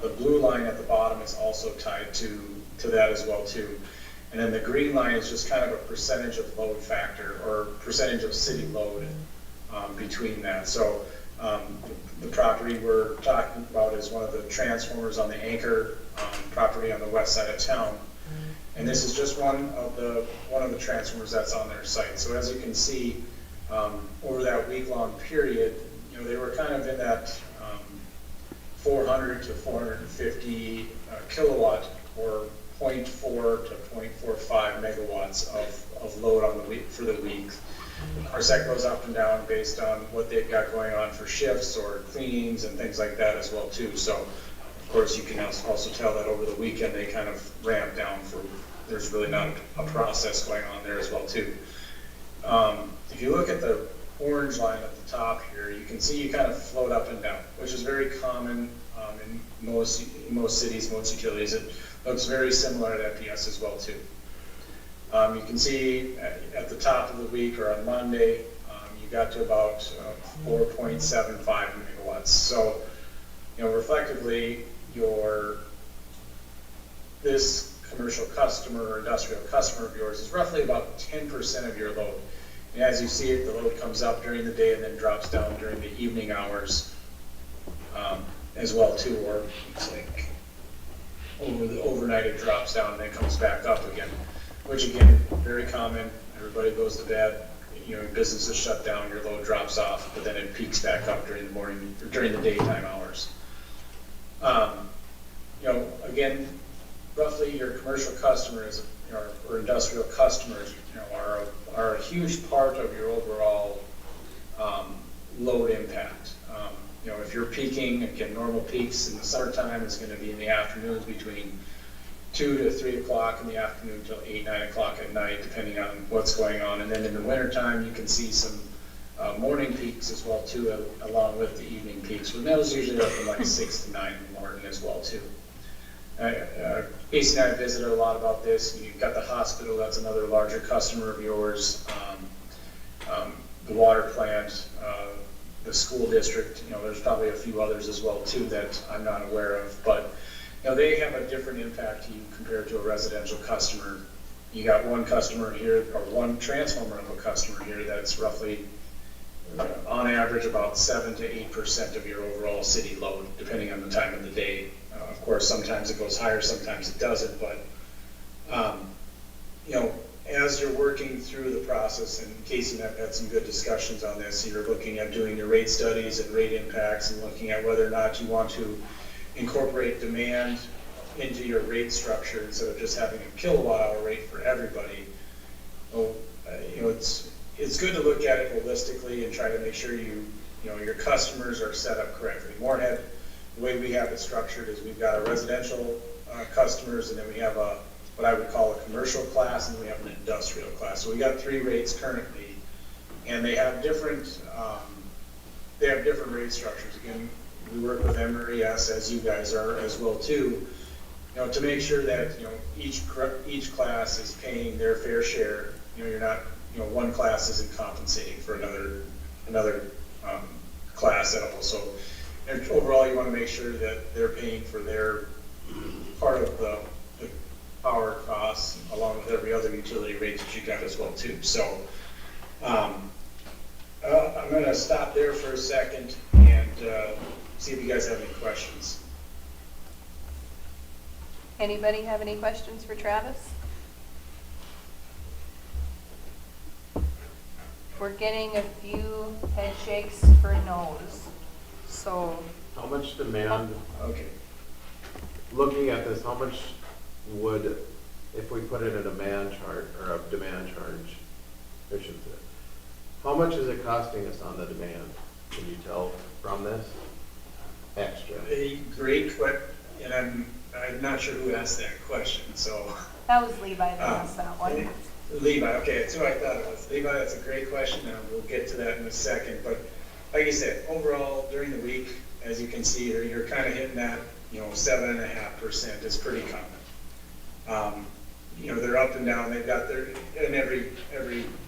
The blue line at the bottom is also tied to that as well too. And then the green line is just kind of a percentage of load factor or percentage of city load between that. So the property we're talking about is one of the transformers on the Anchor property on the west side of town. And this is just one of the transformers that's on their site. So as you can see, over that week-long period, they were kind of in that 400 to 450 kilowatt or 0.4 to 0.45 megawatts of load on the week for the week. Of course, that goes up and down based on what they've got going on for shifts or cleanings and things like that as well too. So, of course, you can also tell that over the weekend they kind of ramp down for. There's really not a process going on there as well too. If you look at the orange line at the top here, you can see you kind of float up and down, which is very common in most cities, most utilities. It looks very similar at FPS as well too. You can see at the top of the week or on Monday, you got to about 4.75 megawatts. So, reflectively, this commercial customer or industrial customer of yours is roughly about 10% of your load. And as you see it, the load comes up during the day and then drops down during the evening hours as well too, or it's like overnight it drops down and then comes back up again, which again, very common. Everybody goes to bed, business is shut down, your load drops off, but then it peaks back up during the morning or during the daytime hours. Again, roughly your commercial customers or industrial customers, are a huge part of your overall load impact. If you're peaking, again, normal peaks in the summertime is going to be in the afternoons between 2 to 3 o'clock in the afternoon till 8, 9 o'clock at night, depending on what's going on. And then in the wintertime, you can see some morning peaks as well too, along with the evening peaks. But those usually are from like 6 to 9 in the morning as well too. Casey and I visited a lot about this. You've got the hospital, that's another larger customer of yours. The water plant, the school district, there's probably a few others as well too that I'm not aware of, but they have a different impact to you compared to a residential customer. You got one customer here, or one transformer of a customer here that's roughly, on average, about 7 to 8% of your overall city load, depending on the time of the day. Of course, sometimes it goes higher, sometimes it doesn't, but as you're working through the process, and Casey and I've had some good discussions on this, you're looking at doing your rate studies and rate impacts and looking at whether or not you want to incorporate demand into your rate structure instead of just having a kilowatt hour rate for everybody. It's good to look at it holistically and try to make sure your customers are set up correctly. Moorhead, the way we have it structured is we've got a residential customers, and then we have what I would call a commercial class, and then we have an industrial class. So we got 3 rates currently, and they have different rate structures. Again, we work with MRES, as you guys are as well too, to make sure that each class is paying their fair share. You're not one class isn't compensating for another class at all. So overall, you want to make sure that they're paying for their part of the power costs, along with every other utility rate that you got as well too. So I'm going to stop there for a second and see if you guys have any questions. Anybody have any questions for Travis? We're getting a few head shakes for no's. So how much demand, Okay. looking at this, how much would, if we put in a demand charge, or a demand charge, I should say, how much is it costing us on the demand? Can you tell from this? Extra. A great question, and I'm not sure who asked that question, so. that was Levi that asked that one. Levi, okay, that's who I thought it was. Levi, that's a great question, and we'll get to that in a second. But like you said, overall, during the week, as you can see here, you're kind of hitting that, 7.5% is pretty common. They're up and down. They've got and every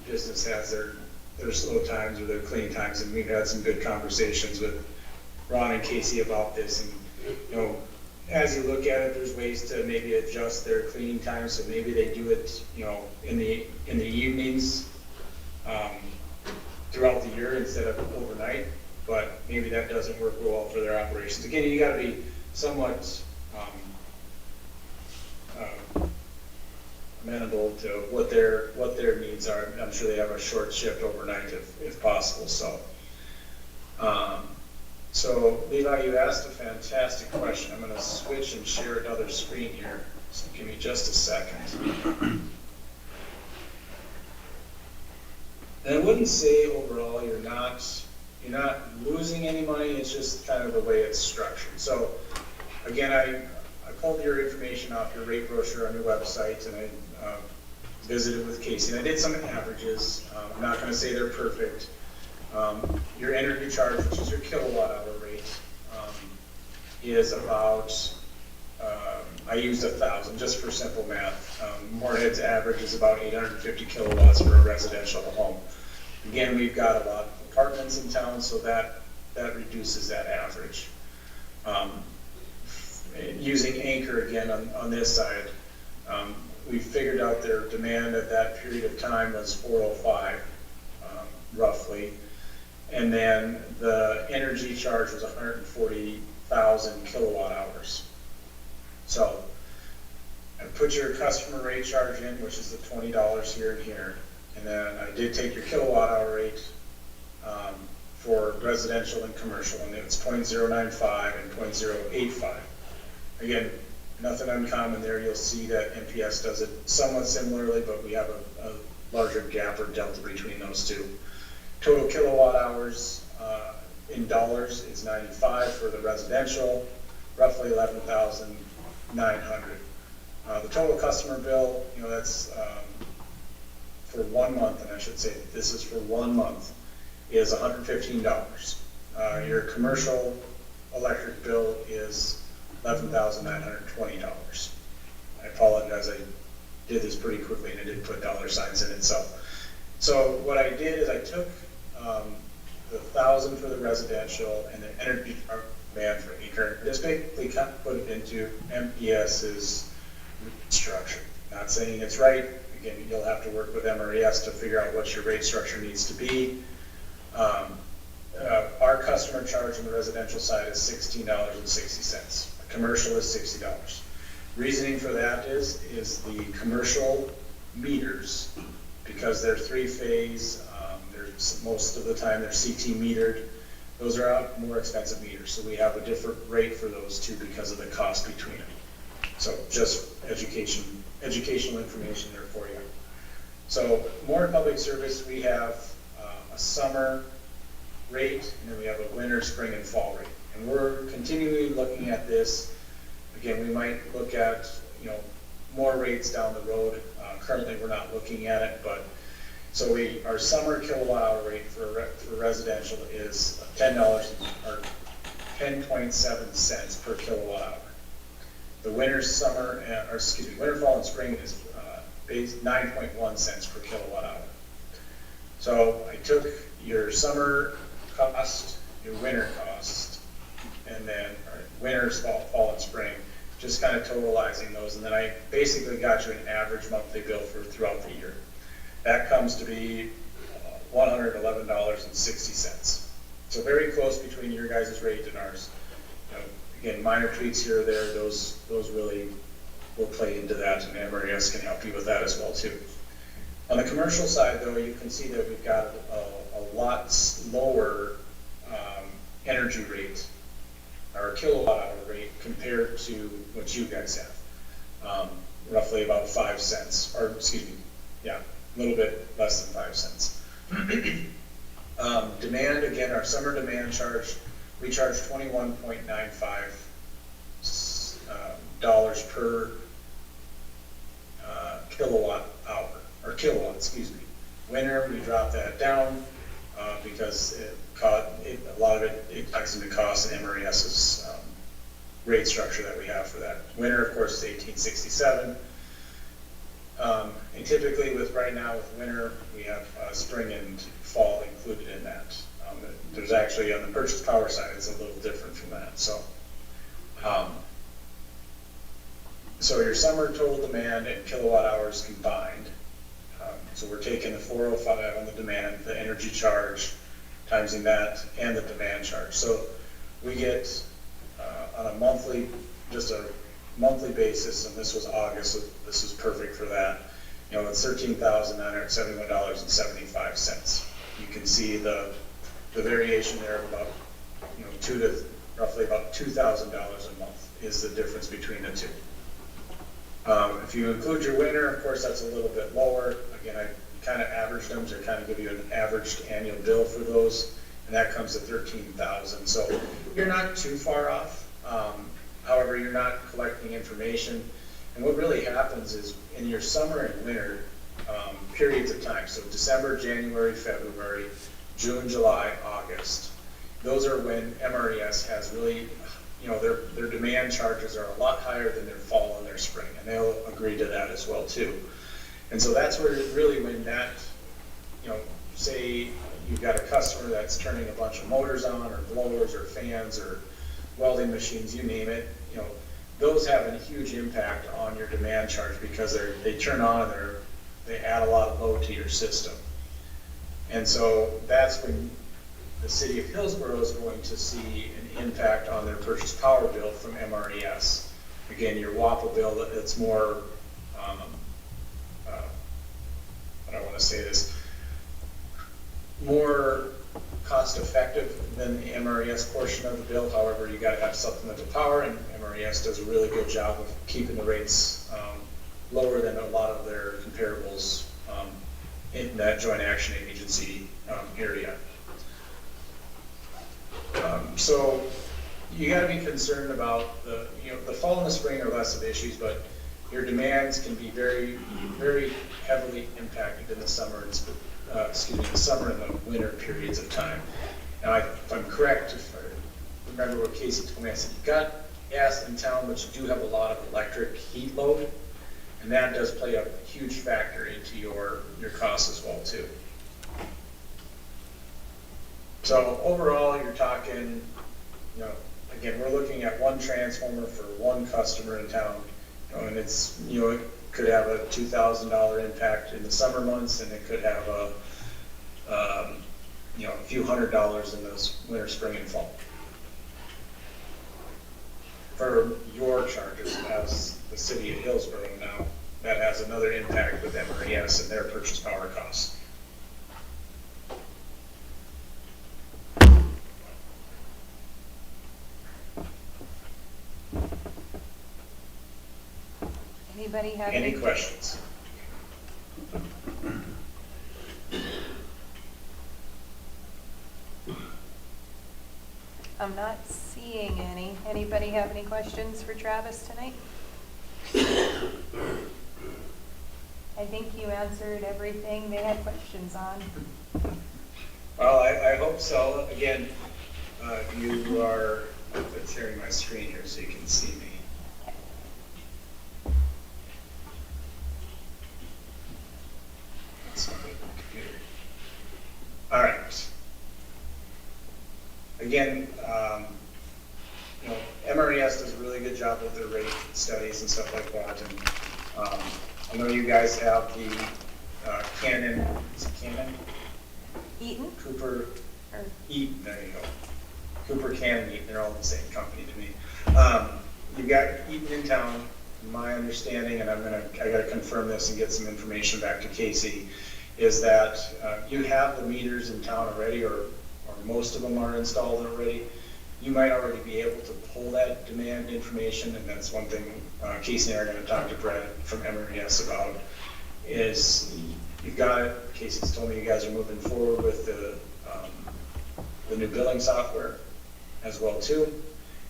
business has their slow times or their clean times, and we've had some good conversations with Ron and Casey about this. And as you look at it, there's ways to maybe adjust their cleaning time, so maybe they do it, in the evenings, throughout the year instead of overnight, but maybe that doesn't work well for their operations. Again, you gotta be somewhat, amenable to what their needs are. I'm sure they have a short shift overnight if possible, so. So Levi, you asked a fantastic question. I'm gonna switch and share another screen here, so give me just a second. And I wouldn't say overall you're not losing any money, it's just kind of the way it's structured. So again, I pulled your information off your rate brochure on your website, and I visited with Casey, and I did some averages. I'm not gonna say they're perfect. Your energy charge, which is your kilowatt hour rate, is about, I used 1,000 just for simple math. Moorhead's average is about 850 kilowatts for a residential home. Again, we've got a lot of apartments in town, so that reduces that average. Using Anchor again on this side, we figured out their demand at that period of time was 405, roughly. And then the energy charge was 140,000 kilowatt hours. So I put your customer rate charge in, which is the $20 here and here. And then I did take your kilowatt hour rate for residential and commercial, and it's 0.095 and 0.085. Again, nothing uncommon there. You'll see that NPS does it somewhat similarly, but we have a larger gap or delta between those two. Total kilowatt hours in dollars is 95 for the residential, roughly 11,900. The total customer bill, that's for 1 month, and I should say this is for 1 month, is $115. Your commercial electric bill is $11,920. I apologize, I did this pretty quickly and I did put dollar signs in it. So what I did is I took the 1,000 for the residential and the energy demand for acre, just basically put it into MPS's structure. Not saying it's right. Again, you'll have to work with MRES to figure out what your rate structure needs to be. Our customer charge on the residential side is $16.60. Commercial is $60. Reasoning for that is the commercial meters, because they're three-phase, most of the time they're CT metered, those are out more expensive meters, so we have a different rate for those two because of the cost between them. So just educational information there for you. So more public service, we have a summer rate, and then we have a winter, spring, and fall rate. And we're continually looking at this. Again, we might look at more rates down the road. Currently, we're not looking at it, but so our summer kilowatt hour rate for residential is $10 or 10.7 cents per kilowatt hour. The winter, winter, fall, and spring is 9.1 cents per kilowatt hour. So I took your summer cost, your winter cost, and then winter, fall, and spring, just kind of totalizing those, and then I basically got you an average monthly bill for throughout the year. That comes to be $111.60. So very close between your guys' rate and ours. Again, minor tweaks here or there, those really will play into that, and MRES can help you with that as well too. On the commercial side, though, you can see that we've got a lot lower energy rate, or kilowatt hour rate, compared to what you guys have. Roughly about 5 cents, or excuse me, yeah, a little bit less than 5 cents. Demand, again, our summer demand charge, we charge $21.95 dollars per kilowatt hour, or kilowatt, excuse me. Winter, we drop that down because a lot of it ties into cost and MRES's rate structure that we have for that. Winter, of course, is $18.67. And typically right now with winter, we have spring and fall included in that. There's actually, on the purchase power side, it's a little different from that. So So your summer total demand and kilowatt hours combined. So we're taking the 405 on the demand, the energy charge, timesing that, and the demand charge. So we get on a monthly, just a monthly basis, and this was August, so this is perfect for that. It's $13,971.75. You can see the variation there of about, roughly about $2,000 a month is the difference between the two. If you include your winter, of course, that's a little bit lower. Again, I kind of averaged them to kind of give you an averaged annual bill for those, and that comes to $13,000. So you're not too far off. However, you're not collecting information. And what really happens is in your summer and winter periods of time, so December, January, February, June, July, August, those are when MRES has really, their demand charges are a lot higher than their fall and their spring, and they'll agree to that as well too. And so that's where really when that, say you've got a customer that's turning a bunch of motors on, or blowers, or fans, or welding machines, you name it, those have a huge impact on your demand charge because they turn on and they add a lot of load to your system. And so that's when the city of Hillsboro is going to see an impact on their purchase power bill from MRES. Again, your WAPA bill, it's more, I don't want to say this, more cost effective than the MRES portion of the bill. However, you got to have supplemental power, and MRES does a really good job of keeping the rates lower than a lot of their comparables in that joint action agency area. So you got to be concerned about the fall and the spring are less of issues, but your demands can be very, very heavily impacted in the summer and the summer and the winter periods of time. Now, if I'm correct, if I remember what Casey told me, I said, you've got gas in town, but you do have a lot of electric heat load, and that does play a huge factor into your costs as well, too. So overall, you're talking, again, we're looking at one transformer for one customer in town, and it's, it could have a $2,000 impact in the summer months, and it could have a few $100s in those winter, spring, and fall. For your charges as the city of Hillsboro now, that has another impact with MRES and their purchase power costs. Anybody have Any questions? I'm not seeing any. Anybody have any questions for Travis tonight? I think you answered everything they had questions on. Well, I hope so. Again, you are sharing my screen here so you can see me. That's not my computer. All right. Again, MRES does a really good job with their rate studies and stuff like that. And I know you guys have the Canon, is it Canon? Eaton? Cooper, Or Eaton, there you go. Cooper, Canon, Eaton, they're all the same company to me. You've got Eaton in town, my understanding, and I gotta confirm this and get some information back to Casey, is that you have the meters in town already, or most of them are installed already. You might already be able to pull that demand information, and that's one thing Casey and I are going to talk to Brad from MRES about, is you've got it. Casey's told me you guys are moving forward with the new billing software as well too,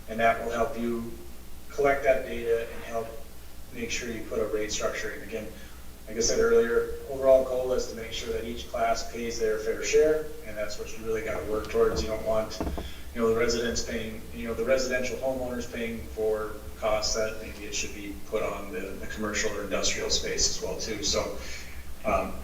and that will help you collect that data and help make sure you put a rate structure in. Again, like I said earlier, overall goal is to make sure that each class pays their fair share, and that's what you really got to work towards. You don't want, the residents paying, the residential homeowners paying for costs that maybe it should be put on the commercial or industrial space as well too. So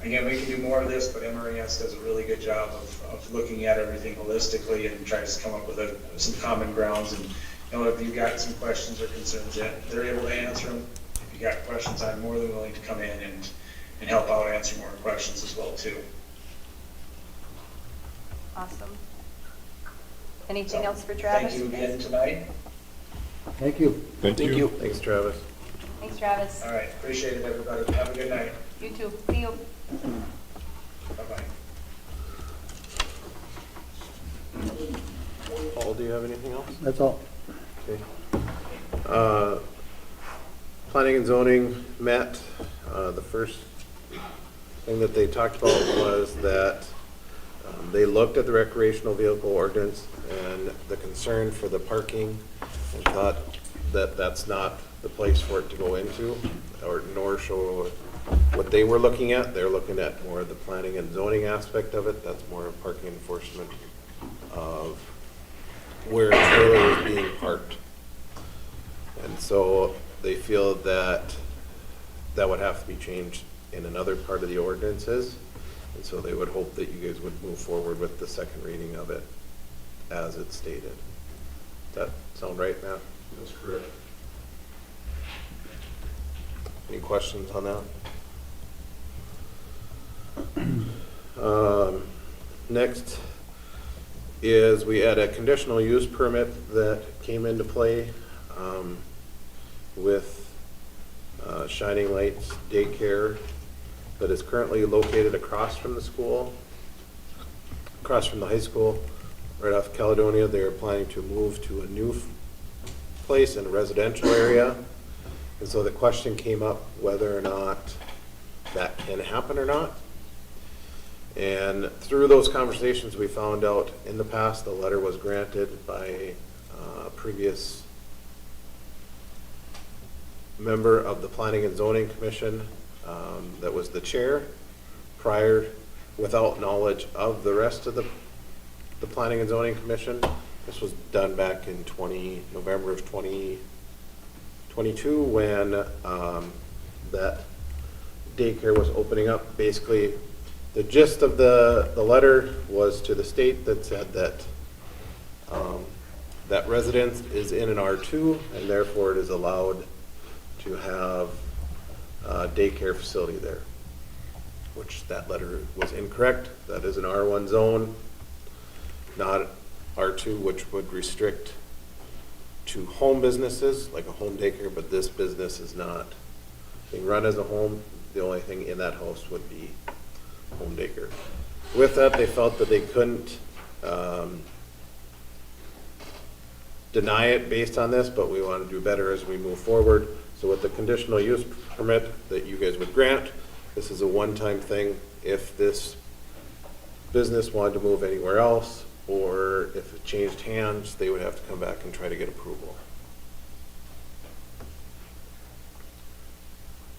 again, we can do more of this, but MRES does a really good job of looking at everything holistically and tries to come up with some common grounds. And if you've got some questions or concerns yet, they're able to answer them. you got questions, I'm more than willing to come in and help out, answer more questions as well too. Awesome. Anything So, else for Travis? Thank you again tonight. Thank you. Thank you. Thanks, Travis. Thanks, Travis. All right, appreciate it, everybody. Have a good night. You too. See you. Bye-bye. Paul, do you have anything else? That's all. Okay. Planning and zoning met. The first thing that they talked about was that they looked at the recreational vehicle ordinance and the concern for the parking and thought that that's not the place for it to go into, or nor show what they were looking at. They're looking at more of the planning and zoning aspect of it. That's more of parking enforcement of where a trailer is being parked. And so they feel that that would have to be changed in another part of the ordinances. And so they would hope that you guys would move forward with the second reading of it as it's stated. Does that sound right, Matt? That's correct. Any questions on that? Next is we had a conditional use permit that came into play with Shining Lights Daycare that is currently located across from the school, across from the high school, right off Caledonia. They are planning to move to a new place in a residential area. And so the question came up whether or not that can happen or not. And through those conversations, we found out in the past the letter was granted by a previous member of the Planning and Zoning Commission that was the chair prior, without knowledge of the rest of the Planning and Zoning Commission. This was done back in November of 2022 when that daycare was opening up. Basically, the gist of the letter was to the state that said that that residence is in an R2 and therefore it is allowed to have a daycare facility there, which that letter was incorrect. That is an R1 zone, not R2, which would restrict to home businesses, like a home daycare, but this business is not being run as a home. The only thing in that house would be home daycare. With that, they felt that they couldn't deny it based on this, but we want to do better as we move forward. So with the conditional use permit that you guys would grant, this is a one-time thing. If this business wanted to move anywhere else, or if it changed hands, they would have to come back and try to get approval.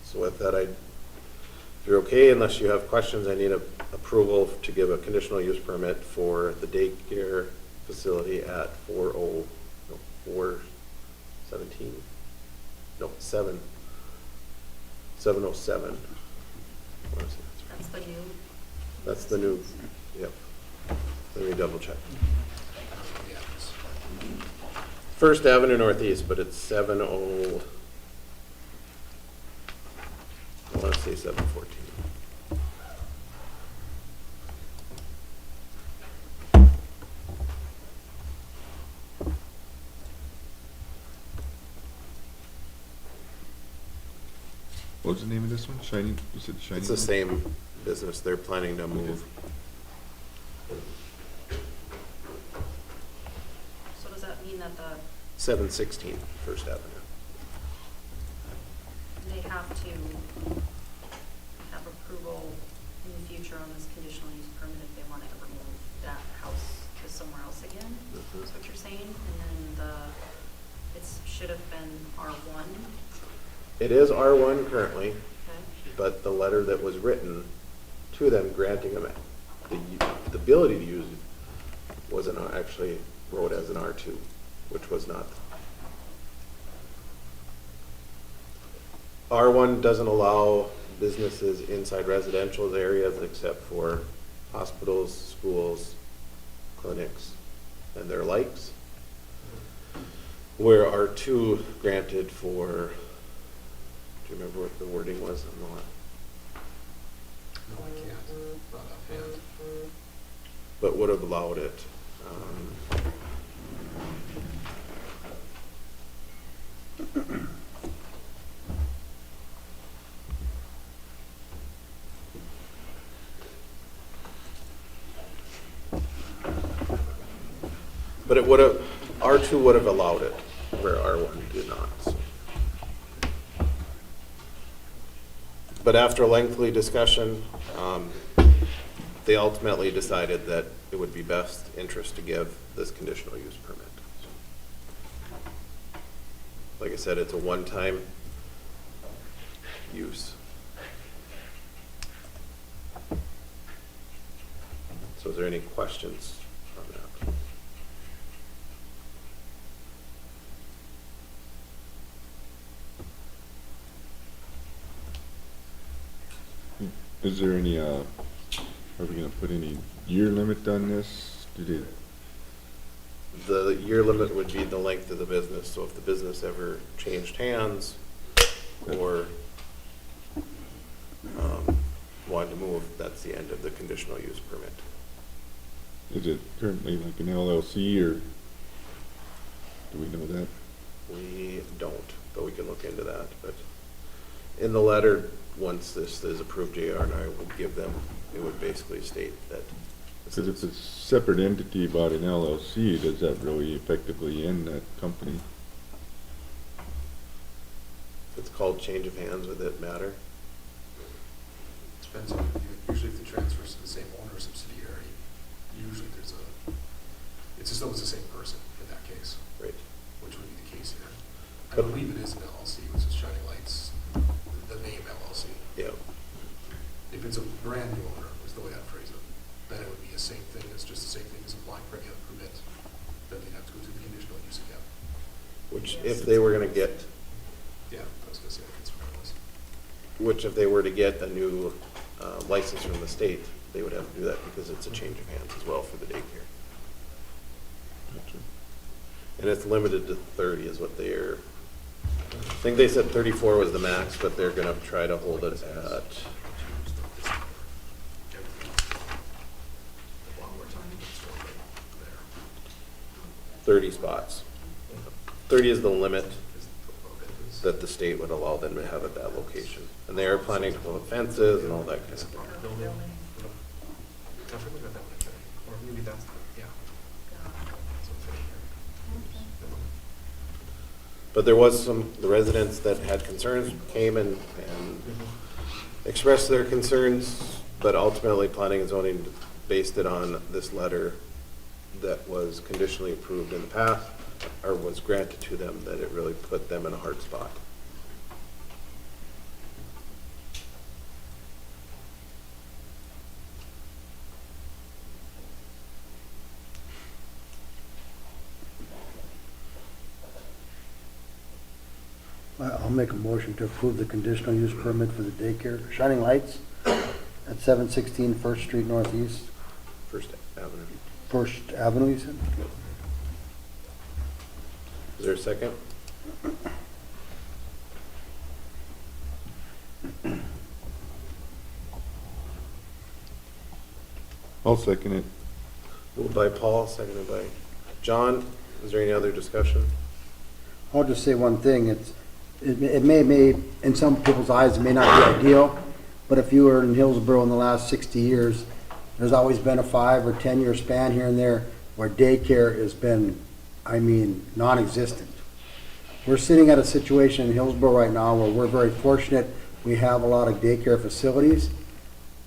So with that, if you're okay, unless you have questions, I need approval to give a conditional use permit for the daycare facility at 707. That's the new. That's the new, yep. Let me double check. First Avenue Northeast, but it's 70, I want to say 714. What was the name of this one? Shining, you said Shining? It's the same business. They're planning to move. So does that mean that 716 First Avenue. they have to have approval in the future on this conditional use permit if they want to ever move that house to somewhere else again? Mhm. Is what you're saying? And then it should have been R1, It is R1 currently, okay? but the letter that was written to them granting them the ability to use it wasn't actually wrote as an R2, which was not. R1 doesn't allow businesses inside residential areas except for hospitals, schools, clinics, and their likes. Where R2 granted for Do you remember what the wording was on the last? No, I can't, not offhand. But would have allowed it. But it would have, R2 would have allowed it, where R1 did not. So. But after a lengthy discussion, they ultimately decided that it would be best interest to give this conditional use permit. Like I said, it's a one-time use. So is there any questions on that? Is there any, are we gonna put any year limit on this? Did it, The year limit would be the length of the business, so if the business ever changed hands or wanted to move, that's the end of the conditional use permit. is it currently like an LLC or do we know that? We don't, but we can look into that. But in the letter, once this is approved, JR and I will give them, it would basically state that. Because if it's a separate entity about an LLC, does that really effectively end that company? It's called change of hands, would that matter? Depends on, usually if the transfers to the same owner or subsidiary, usually there's a, it's as though it's the same person in that case, Right. which would be the case here. I But- believe it is an LLC, which is Shining Lights, the name LLC. Yeah. If it's a brand new owner, is the way I'd phrase it, then it would be the same thing, it's just the same thing as applying for any other permit. Then they'd have to go to the conditional use again. Which if they were gonna get, Yeah, I was gonna say the concern was. which if they were to get a new license from the state, they would have to do that because it's a change of hands as well for the daycare. Gotcha. And it's limited to 30 is what they're, I think they said 34 was the max, but they're gonna try to hold it at, One more time, it's still right there. 30 spots. 30 is the limit Is the load is- that the state would allow them to have at that location. And they are planning to put fences and all that kind of It's a thing. broader building. I forget about that one, okay. Or maybe that's, yeah. So it's right here. But there was the residents that had concerns came and expressed their concerns, but ultimately planning and zoning based it on this letter that was conditionally approved in the past, or was granted to them, that it really put them in a hard spot. I'll make a motion to approve the conditional use permit for the daycare, Shining Lights, at 716 First Street Northeast, First Avenue. First Avenue, you said? Is there a second? I'll second it. Moved by Paul, seconded by John. Is there any other discussion? I'll just say one thing, it may, in some people's eyes, it may not be ideal, but if you were in Hillsboro in the last 60 years, there's always been a 5 or 10-year span here and there where daycare has been, non-existent. We're sitting at a situation in Hillsboro right now where we're very fortunate. We have a lot of daycare facilities,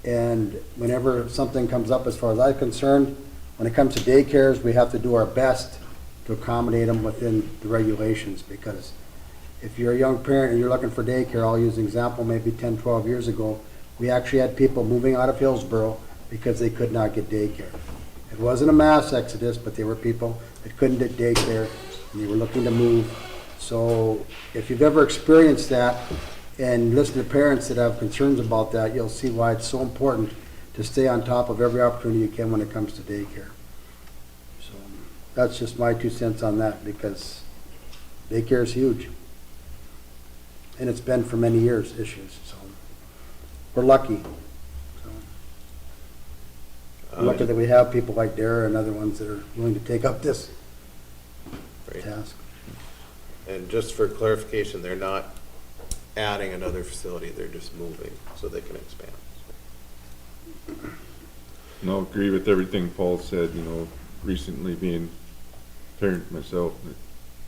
and whenever something comes up, as far as I'm concerned, when it comes to daycares, we have to do our best to accommodate them within the regulations, because if you're a young parent and you're looking for daycare, I'll use an example, maybe 10, 12 years ago, we actually had people moving out of Hillsboro because they could not get daycare. It wasn't a mass exodus, but there were people that couldn't get daycare, and they were looking to move. So if you've ever experienced that and listen to parents that have concerns about that, you'll see why it's so important to stay on top of every opportunity you can when it comes to daycare. So that's just my 2 cents on that, because daycare is huge. and it's been for many years issues, so. We're lucky. So. We're lucky that we have people like Dara and other ones that are willing to take up this Right. task. And just for clarification, they're not adding another facility, they're just moving so they can expand. And I'll agree with everything Paul said, you know, recently being a parent myself,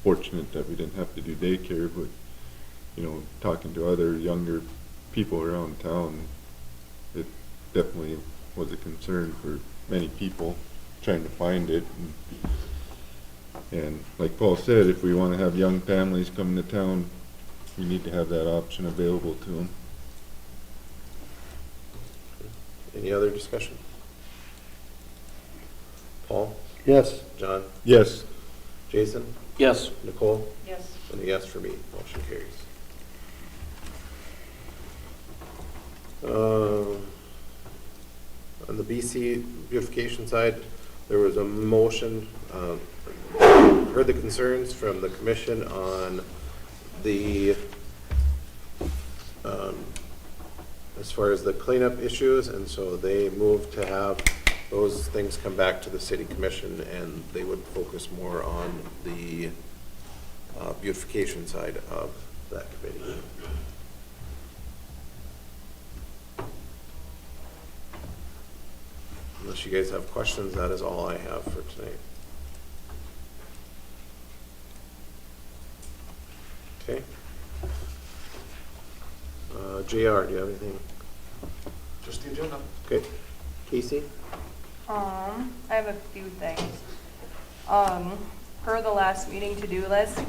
fortunate that we didn't have to do daycare, but, you know, talking to other younger people around town, it definitely was a concern for many people trying to find it. And like Paul said, if we want to have young families come to town, we need to have that option available to them. Any other discussion? Paul? Yes. John? Yes. Jason? Yes. Nicole? Yes. And a yes for me. Motion carries. On the BC beautification side, there was a motion, heard the concerns from the commission on the, as far as the cleanup issues, and so they moved to have those things come back to the city commission, and they would focus more on the beautification side of that committee. Unless you guys have questions, that is all I have for tonight. Okay. JR, do you have anything? Just the agenda. Okay. Casey? I have a few things. Per the last meeting to-do list,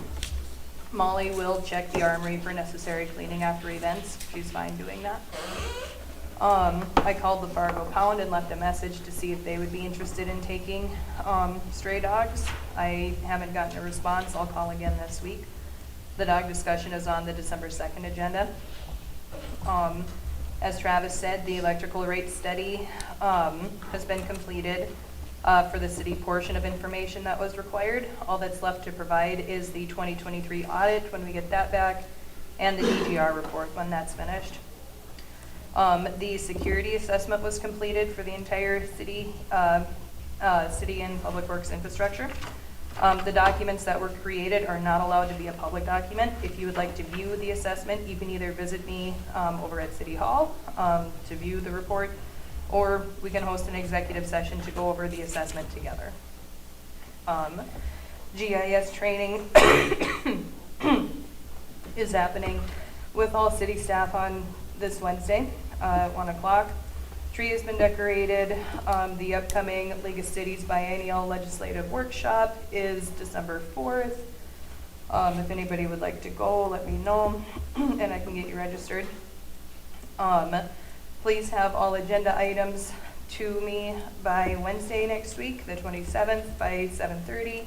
Molly will check the armory for necessary cleaning after events. She's fine doing that. I called the Fargo Pound and left a message to see if they would be interested in taking stray dogs. I haven't gotten a response. I'll call again this week. The dog discussion is on the December 2nd agenda. As Travis said, the electrical rate study has been completed for the city portion of information that was required. All that's left to provide is the 2023 audit when we get that back, and the DGR report when that's finished. The security assessment was completed for the entire city, city and public works infrastructure. The documents that were created are not allowed to be a public document. If you would like to view the assessment, you can either visit me over at City Hall to view the report, or we can host an executive session to go over the assessment together. GIS training is happening with all city staff on this Wednesday at 1 o'clock. Tree has been decorated. The upcoming League of Cities biennial legislative workshop is December 4th. If anybody would like to go, let me know and I can get you registered. Please have all agenda items to me by Wednesday next week, the 27th, by 7:30.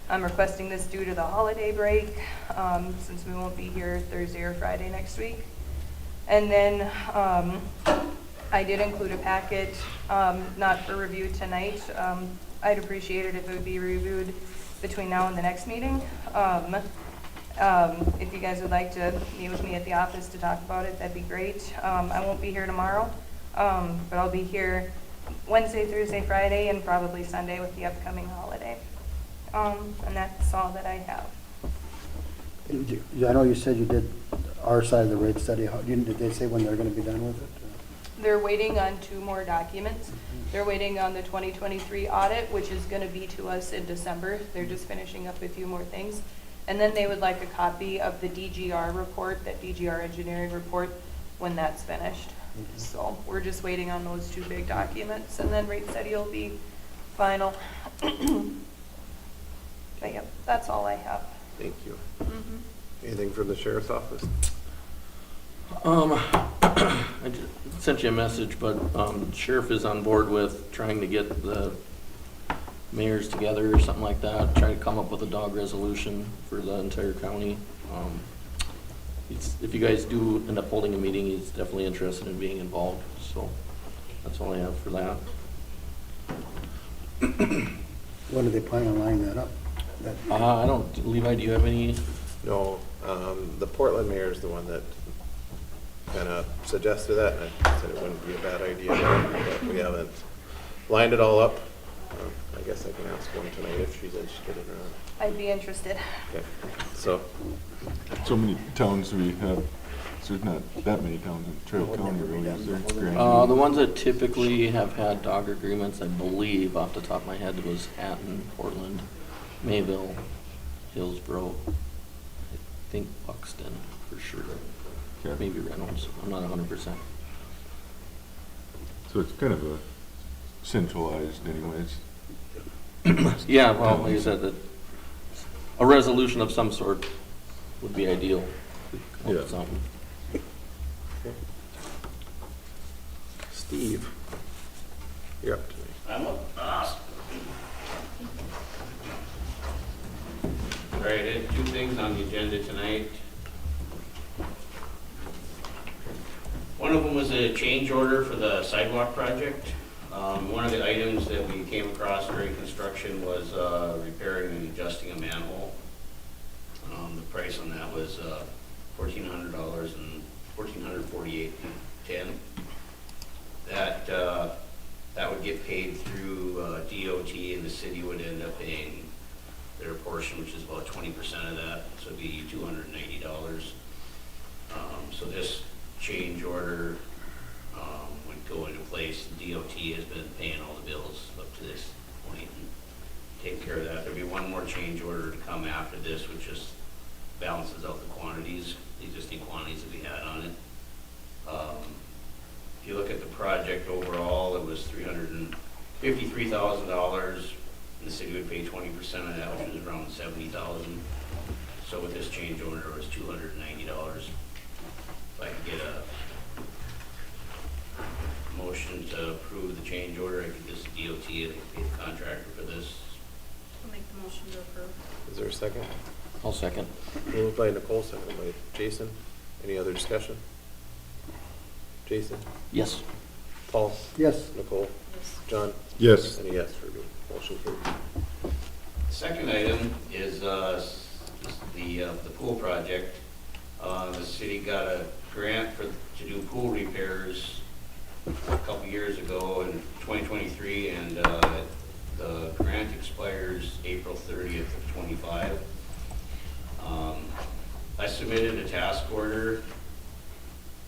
I'm requesting this due to the holiday break, since we won't be here Thursday or Friday next week. And then I did include a packet, not for review tonight. I'd appreciate it if it would be reviewed between now and the next meeting. If you guys would like to meet with me at the office to talk about it, that'd be great. I won't be here tomorrow, but I'll be here Wednesday, Thursday, Friday, and probably Sunday with the upcoming holiday. And that's all that I have. I know you said you did our side of the rate study. Did they say when they're going to be done with it? They're waiting on 2 more documents. They're waiting on the 2023 audit, which is going to be to us in December. They're just finishing up a few more things. And then they would like a copy of the DGR report, that DGR engineering report, when that's finished. So we're just waiting on those 2 big documents, and then rate study will be final. But yep, that's all I have. Thank you. Mm-hmm. Anything from the sheriff's office? I just sent you a message, but sheriff is on board with trying to get the mayors together or something like that, try to come up with a dog resolution for the entire county. If you guys do end up holding a meeting, he's definitely interested in being involved, so that's all I have for that. When are they planning on lining that up? I don't, Levi, do you have any No, the Portland mayor is the one that kind of suggested that, and I said it wouldn't be a bad idea, but we haven't lined it all up. I guess I can ask one tonight if she's interested in it. I'd be interested. Okay, so, So many towns do we have, so there's not that many towns in Trail County really, is there? Grand The Union? ones that typically have had dog agreements, I believe, off the top of my head, was Hatton, Portland, Mayville, Hillsboro, I think Buxton for sure. Okay. Maybe Reynolds, I'm not 100%. So it's kind of a centralized anyways. Yeah, well, like I said, that a resolution of some sort would be ideal. Come up with Yeah. something. Steve, you're up tonight. I'm up. All right, I had two things on the agenda tonight. One of them was a change order for the sidewalk project. One of the items that we came across during construction was repairing and adjusting a manhole. The price on that was $1,400 and $1,448.10. That would get paid through DOT, and the city would end up paying their portion, which is about 20% of that, so it'd be $280. So this change order would go into place. DOT has been paying all the bills up to this point and taking care of that. There'll be one more change order to come after this, which just balances out the quantities, the existing quantities that we had on it. If you look at the project overall, it was $353,000, and the city would pay 20% of that, which was around $70,000. So with this change order, it was $290. If I could get a motion to approve the change order, I could just DOT it, I could pay the contractor for this. I'll make the motion to approve. Is there a second? I'll second. Moved by Nicole, second by Jason. Any other discussion? Jason? Yes. Paul? Yes. Nicole? Yes. John? Yes. And a yes for me. Motion carried. Second item is the pool project. The city got a grant to do pool repairs a couple years ago in 2023, and the grant expires April 30th of 25. I submitted a task order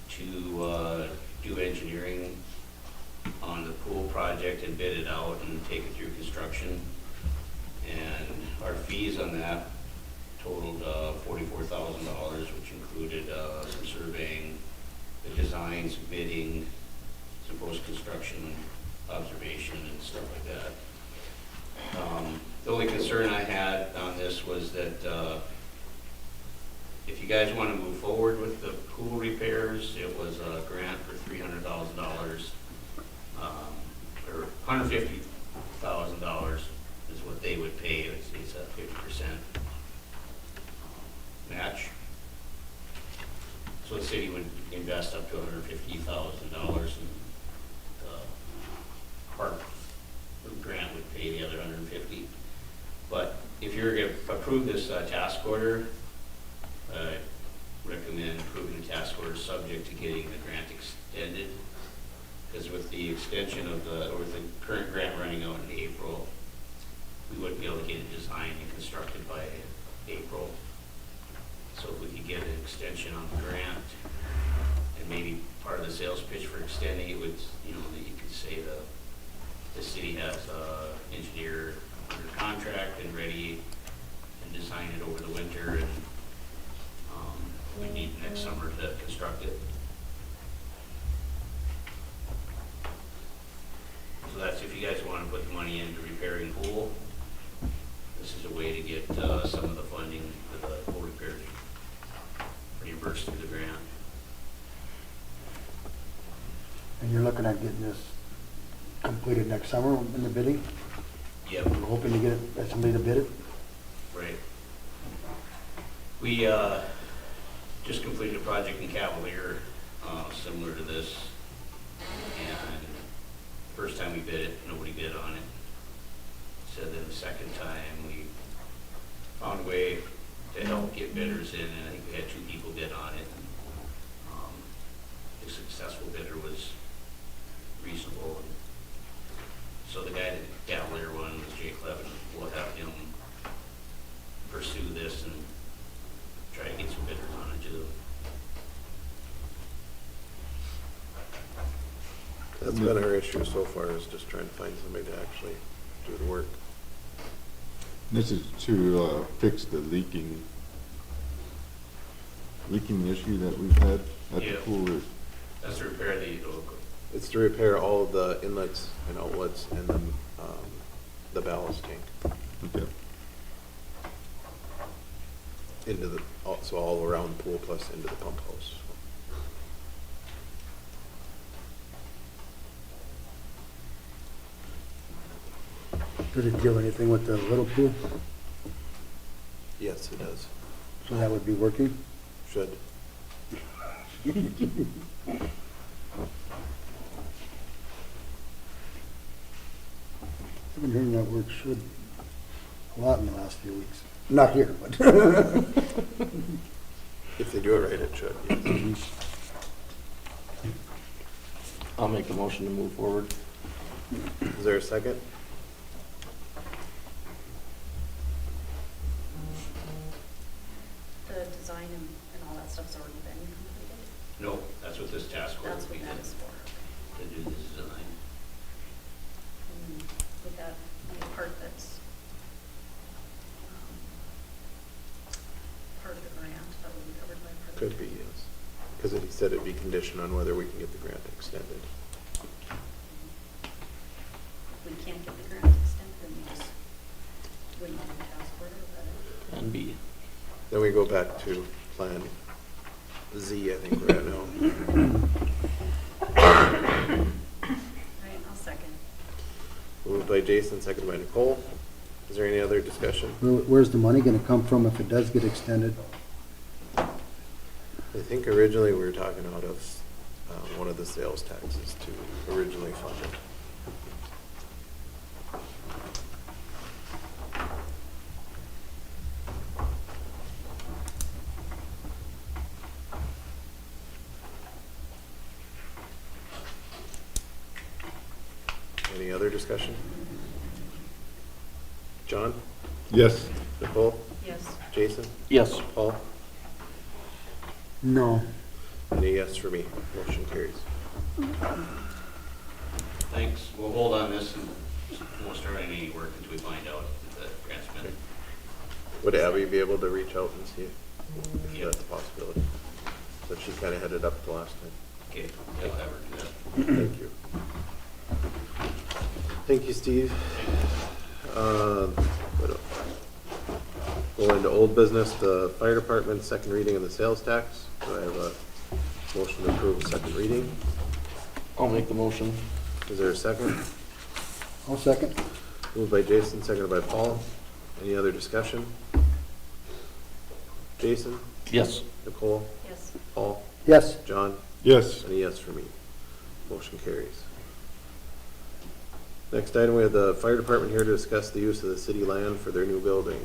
to do engineering on the pool project and bid it out and take it through construction. And our fees on that totaled $44,000, which included some surveying, the design, some bidding, some post-construction observation and stuff like that. The only concern I had on this was that if you guys want to move forward with the pool repairs, it was a grant for $300,000, or $150,000 is what they would pay. It's a 50% match. So the city would invest up to $150,000, and the park grant would pay the other $150,000. But if you're going to approve this task order, I recommend approving the task order subject to getting the grant extended, because with the extension of with the current grant running out in April, we wouldn't be able to get it designed and constructed by April. So if we could get an extension on the grant, and maybe part of the sales pitch for extending it would, that you could say the city has an engineer under contract and ready and design it over the winter, and we need next summer to construct it. So that's if you guys want to put the money into repairing pool. This is a way to get some of the funding for the pool repairs reimbursed through the grant. And you're looking at getting this completed next summer in the bidding? Yep. We're hoping to get somebody to bid it? Right. We just completed a project in Cavalier similar to this, and the first time we bid it, nobody bid on it. So then the second time, we found a way to help get bidders in, and I think we had 2 people bid on it. The successful bidder was reasonable. So the guy that got later one was Jake Levin. We'll have him pursue this and try to get some bidders on it too. That's been our issue so far, is just trying to find somebody to actually do the work. This is to fix the leaking issue that we've had at the Yeah. pool. That's to repair the, It's to repair all of the inlets and outlets and then, the ballast tank Okay. into the, so all around the pool plus into the pump house. Does it deal anything with the little pool? Yes, it does. So that would be working? Should. I've been hearing that word should a lot in the last few weeks. Not here, but. If they do it right, it should, yes. I'll make the motion to move forward. Is there a second? The design and all that stuff's already been completed? no, that's what this task force That's will be what that is for. to do the design. And would that be a part that's part of the grant that would be covered by? part of the Could be, yes. Because he said it'd be conditioned on whether we can get the grant extended. If we can't get the grant extended, then we just wouldn't have a task order, is that it? And B. Then we go back to Plan Z, I think we're at now. All right, I'll second. Moved by Jason, seconded by Nicole. Is there any other discussion? Where's the money gonna come from if it does get extended? I think originally we were talking out of one of the sales taxes to originally fund it. Any other discussion? John? Yes. Nicole? Yes. Jason? Yes. Paul? No. And a yes for me. Motion carries. Thanks, we'll hold on this and won't start any work until we find out if the grant's been. Would Abby be able to reach out and see if Yep. that's a possibility? But she kind of headed up the last time. Okay, I'll have her do that. Thank you. Thank you, Steve. What else? Go into old business, the fire department, second reading of the sales tax. Do I have a motion to approve second reading? I'll make the motion. Is there a second? I'll second. Moved by Jason, seconded by Paul. Any other discussion? Jason? Yes. Nicole? Yes. Paul? Yes. John? Yes. And a yes for me. Motion carries. Next item, we have the fire department here to discuss the use of the city land for their new building.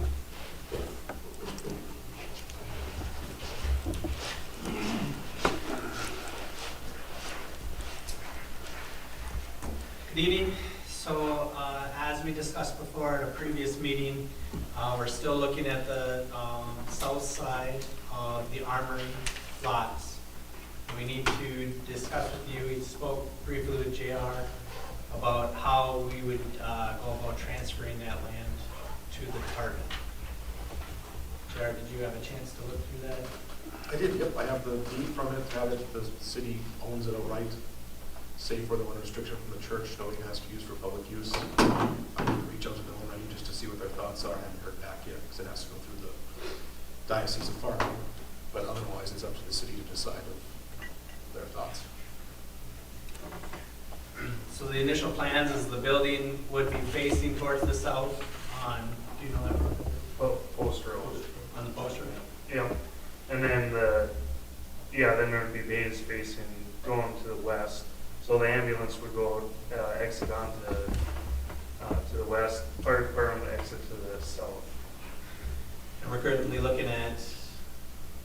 Good evening. So as we discussed before at a previous meeting, we're still looking at the south side of the Armory lots. We need to discuss with you, we spoke briefly with JR about how we would go about transferring that land to the department. JR, did you have a chance to look through that? I did, yep, I have the deed from it, have it, the city owns it outright, save for the one restriction from the church, knowing it has to be used for public use. I need to reach out to them already just to see what their thoughts are. I haven't heard back yet, because it has to go through the diocese of Fargo, but otherwise it's up to the city to decide of their thoughts. So the initial plans is the building would be facing towards the south on, do you know that road? Post road. On the post road? Yeah, and then then there'd be bays facing going to the west. So the ambulance would go, exit onto to the west, fire department would exit to the south. And we're currently looking at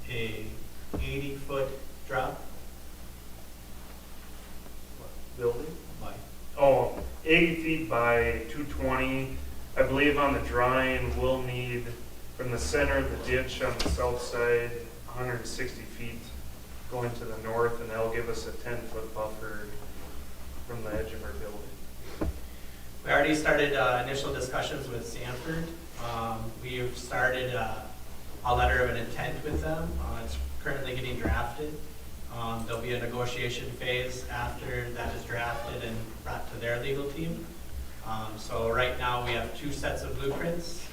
a 80-foot drop. Building? Like, Oh, 80 feet by 220. I believe on the drawing, we'll need from the center of the ditch on the south side, 160 feet going to the north, and that'll give us a 10-foot buffer from the edge of our building. we already started initial discussions with Sanford. We've started a letter of an intent with them. It's currently getting drafted. There'll be a negotiation phase after that is drafted and brought to their legal team. So right now we have two sets of blueprints,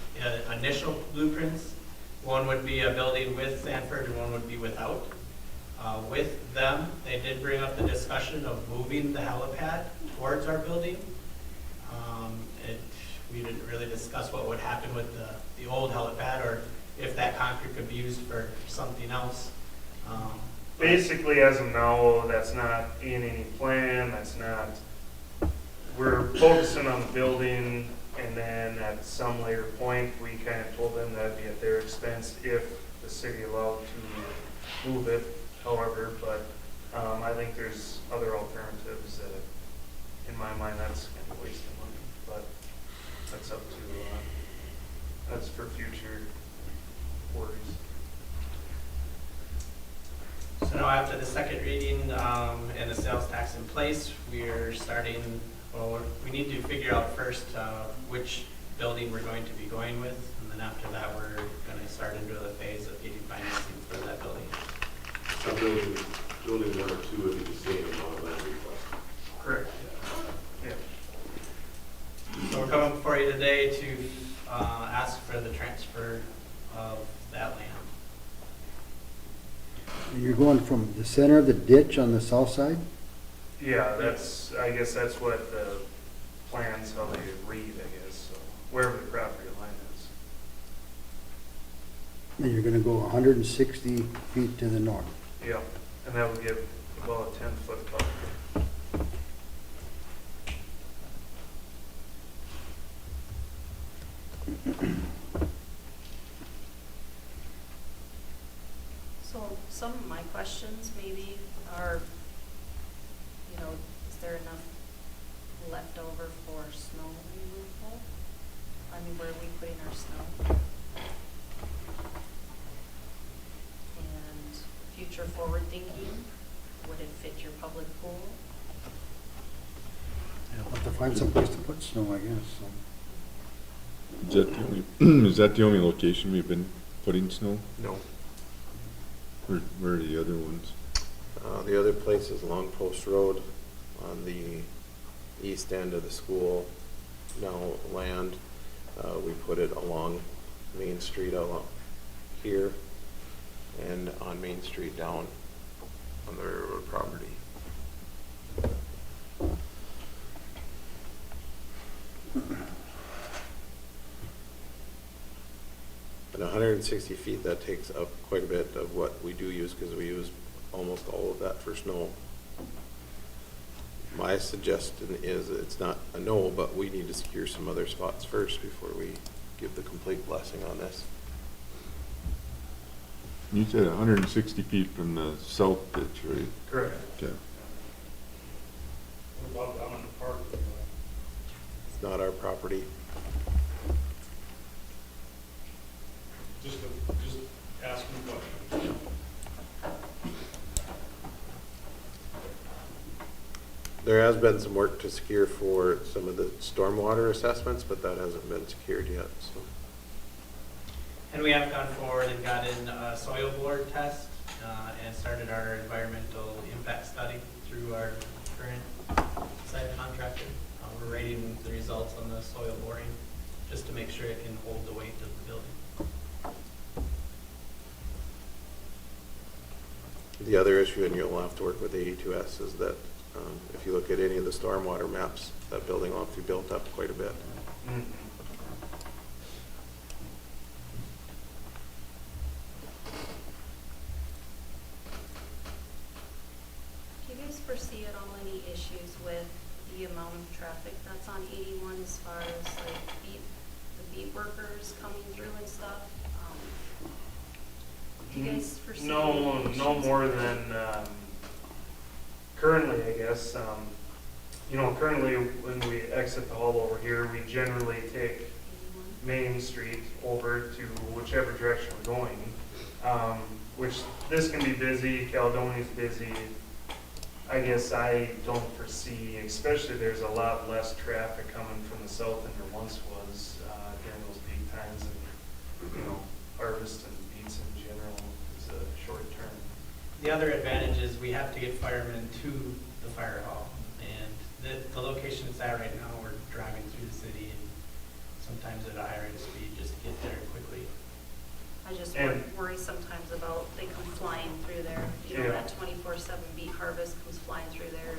initial blueprints. One would be a building with Sanford and one would be without. With them, they did bring up the discussion of moving the helipad towards our building. We didn't really discuss what would happen with the old helipad or if that concrete could be used for something else. Basically, as of now, that's not in any plan, that's not, we're focusing on the building, and then at some later point, we kind of told them that'd be at their expense if the city allowed to move it, however, but I think there's other alternatives that, in my mind, that's kind of wasting money, but that's up to, that's for future worries. So now after the second reading and the sales tax in place, we're starting, well, we need to figure out first which building we're going to be going with, and then after that, we're going to start into the phase of getting financing for that building. So building 1 or 2 would be the same amount of land request. Correct. Yeah. So we're coming before you today to ask for the transfer of that land. You're going from the center of the ditch on the south side? Yeah, that's, I guess that's what the plans, how they read, I guess, so wherever the property line is. And you're gonna go 160 feet to the north. Yeah, and that would give about a 10-foot buffer. So some of my questions maybe are, you know, is there enough left over for snow removal? I mean, where are we putting our snow? And future forward thinking, would it fit your public pool? You'll have to find some place to put snow, I guess, so. Is that the only, is that the only location we've been putting snow? No. Where are the other ones? The other place is Long Post Road on the east end of the school, now land. We put it along Main Street along here and on Main Street down on the railroad property. And 160 feet, that takes up quite a bit of what we do use, because we use almost all of that for snow. My suggestion is it's not a no, but we need to secure some other spots first before we give the complete blessing on this. You said 160 feet from the south ditch, right? Correct. Okay. What about down in the park? It's not our property. Just asking questions. There has been some work to secure for some of the stormwater assessments, but that hasn't been secured yet, so. And we have gone forward and gotten a soil bore test and started our environmental impact study through our current site contractor. We're rating the results on the soil boring just to make sure it can hold the weight of the building. The other issue, and you'll have to work with AE2S, is that if you look at any of the stormwater maps, that building will have to be built up quite a bit. Mhm. Do you guys foresee at all any issues with the amount of traffic that's on 81 as far as like the beat workers coming through and stuff? you guys foresee? No, any no issues more with than, currently, I guess. You know, currently, when we exit the hall over here, we generally take Main Street over to whichever direction we're going. Which, this can be busy, Caledonia's busy. I guess I don't foresee, especially there's a lot less traffic coming from the south than there once was during those peak times. And, you know, harvest and beets in general is a short term. The other advantage is we have to get firemen to the fire hall. And the location it's at right now, we're driving through the city and sometimes at a higher rate of speed just to get there quickly. I just And- worry sometimes about, they come flying through there. You know, Yeah. that 24/7 beet harvest comes flying through there.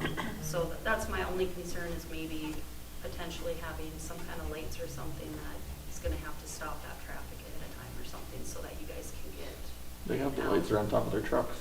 And so that's my only concern, is maybe potentially having some kind of lights or something that is gonna have to stop that traffic at a time or something so that you guys can get. They have the lights are on top of their trucks.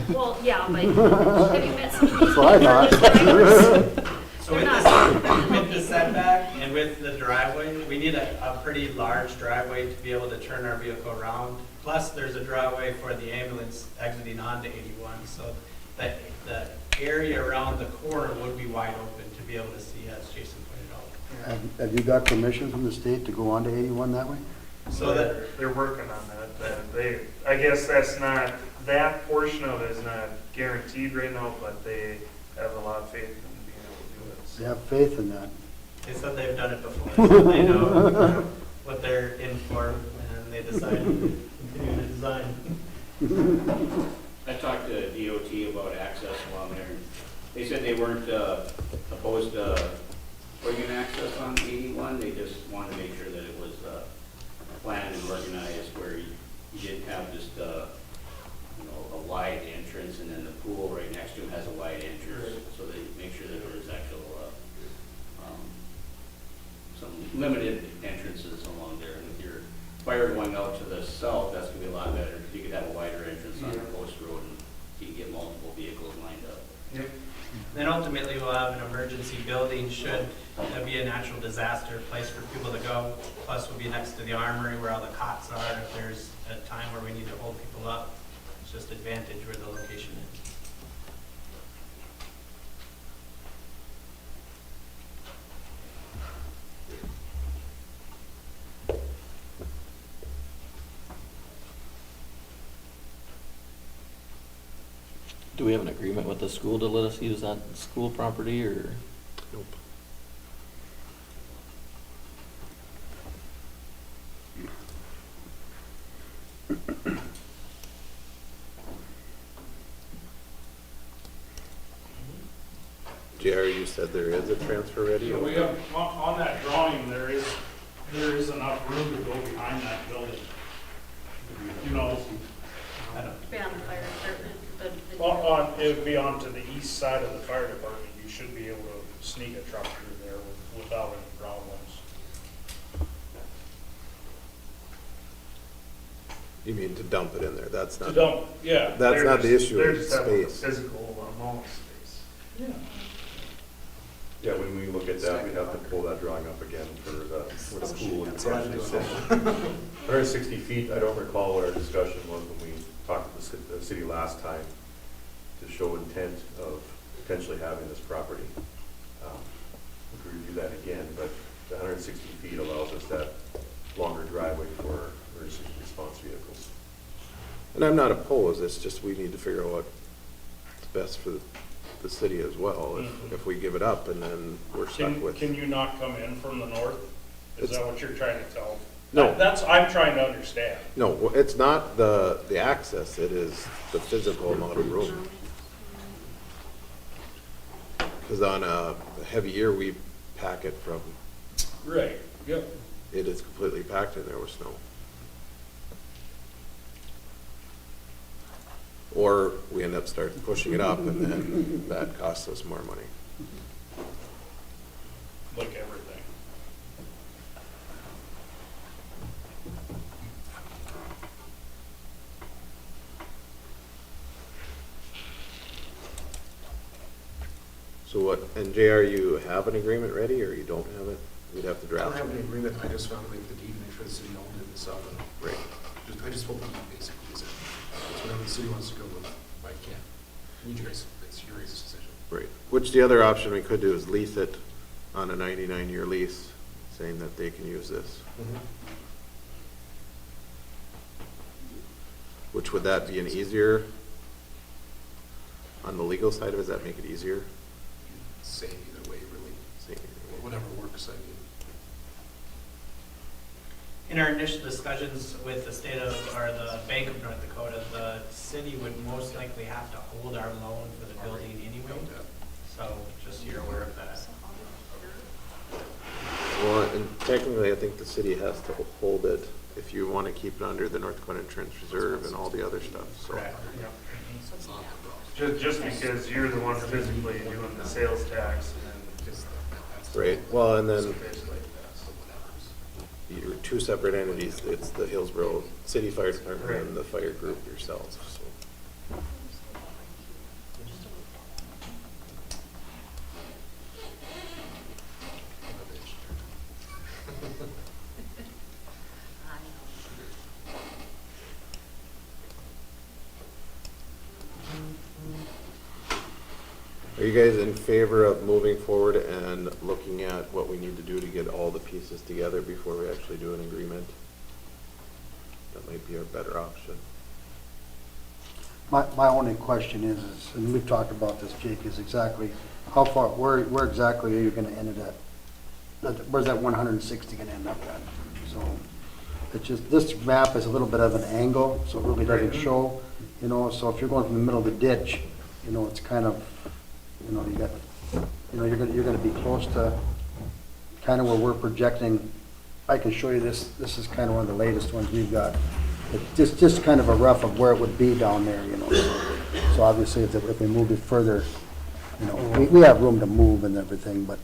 Well, yeah, but have you met some of these That's what I people thought. drivers? So with They're with the setback and with the driveway, we need a pretty large driveway to be able to turn our vehicle around. Plus, there's a driveway for the ambulance exiting onto 81, so the area around the corner would be wide open to be able to see, as Jason pointed out. Have you got permission from the state to go on to 81 that way? So that, they're working on that. I guess that's not, that portion of it is not guaranteed right now, but they have a lot of faith in being able to do it. They have faith in that. they said they've done it before, so they know what they're in for, and they decided to continue the design. I talked to DOT about access along there. They said they weren't opposed to putting an access on 81. They just wanted to make sure that it was planned and organized where you didn't have just you know, a wide entrance and then the pool right next to it has a wide entrance. So they make sure that there was actual some limited entrances along there. And with your fire going out to the south, that's gonna be a lot better because you could have a wider entrance on the post road and you can get multiple vehicles lined up. Yep. Then ultimately, we'll have an emergency building should there be a natural disaster, place for people to go. Plus, we'll be next to the armory where all the cots are. If there's a time where we need to hold people up, it's just advantage where the location is. Do we have an agreement with the school to let us use that school property, or? Nope. JR, you said there is a transfer ready? Yeah, we have, on that drawing, there is enough room to go behind that building. You know, Be on the fire department, it would be onto the east side of the fire department. You should be able to sneak a truck through there without any problems. You mean to dump it in there? That's To not, dump, yeah. that's not the issue, They're it's just having a space. physical amount of space. Yeah. Yeah, when we look at that, we'd have to pull that drawing up again for the school. That's what I'm doing. 160 feet, I don't recall what our discussion was when we talked to the city last time to show intent of potentially having this property. We could review that again, but the 160 feet allows us that longer driveway for emergency response vehicles. And I'm not opposed, it's just we need to figure out what's best for the city as well. If we give it up and then we're stuck with. Can you not come in from the north? Is that what you're trying to tell? No. I'm trying to understand. No, it's not the access, it is the physical amount of room. Because on a heavy year, we pack it from, Right, yep. it is completely packed in there with snow. Or we end up pushing it up and then that costs us more money. Like everything. So what, and JR, you have an agreement ready or you don't have it? We'd have to I draft don't have it. any agreement, I just found like the deed, make sure the city owned it and stuff. And Right. I just hope he basically is whatever the city wants to go with, I can't. You guys, it's your guys' decision. Right, which the other option we could do is lease it on a 99-year lease, saying that they can use this. Which, would that be an easier, on the legal side of it, does that make it easier? Same either way, really. Same either way. Whatever works, I mean. In our initial discussions with the state of, or the Bank of North Dakota, the city would most likely have to hold our loan for the building anyway. So just so you're aware of that. Well, and technically, I think the city has to hold it if you want to keep it under the North Dakota Insurance Reserve and all the other stuff, so. Correct. Just because you're the one physically doing the sales tax, and then just. Right, well, and then you're two separate entities, it's the Hillsboro City Fire Department and the fire group yourselves, so. Are you guys in favor of moving forward and looking at what we need to do to get all the pieces together before we actually do an agreement? That might be a better option. My only question is, and we've talked about this, Jake, is exactly how far, where exactly are you gonna end it at? Where's that 160 gonna end up at? So, it's just, this map is a little bit of an angle, so it really doesn't show, you know, so if you're going from the middle of the ditch, you know, it's kind of, you know, you got, you know, you're gonna be close to kind of where we're projecting. I can show you this, this is kind of one of the latest ones we've got. It's just kind of a rough of where it would be down there, you know. So obviously, if we moved it further, you know, we have room to move and everything, but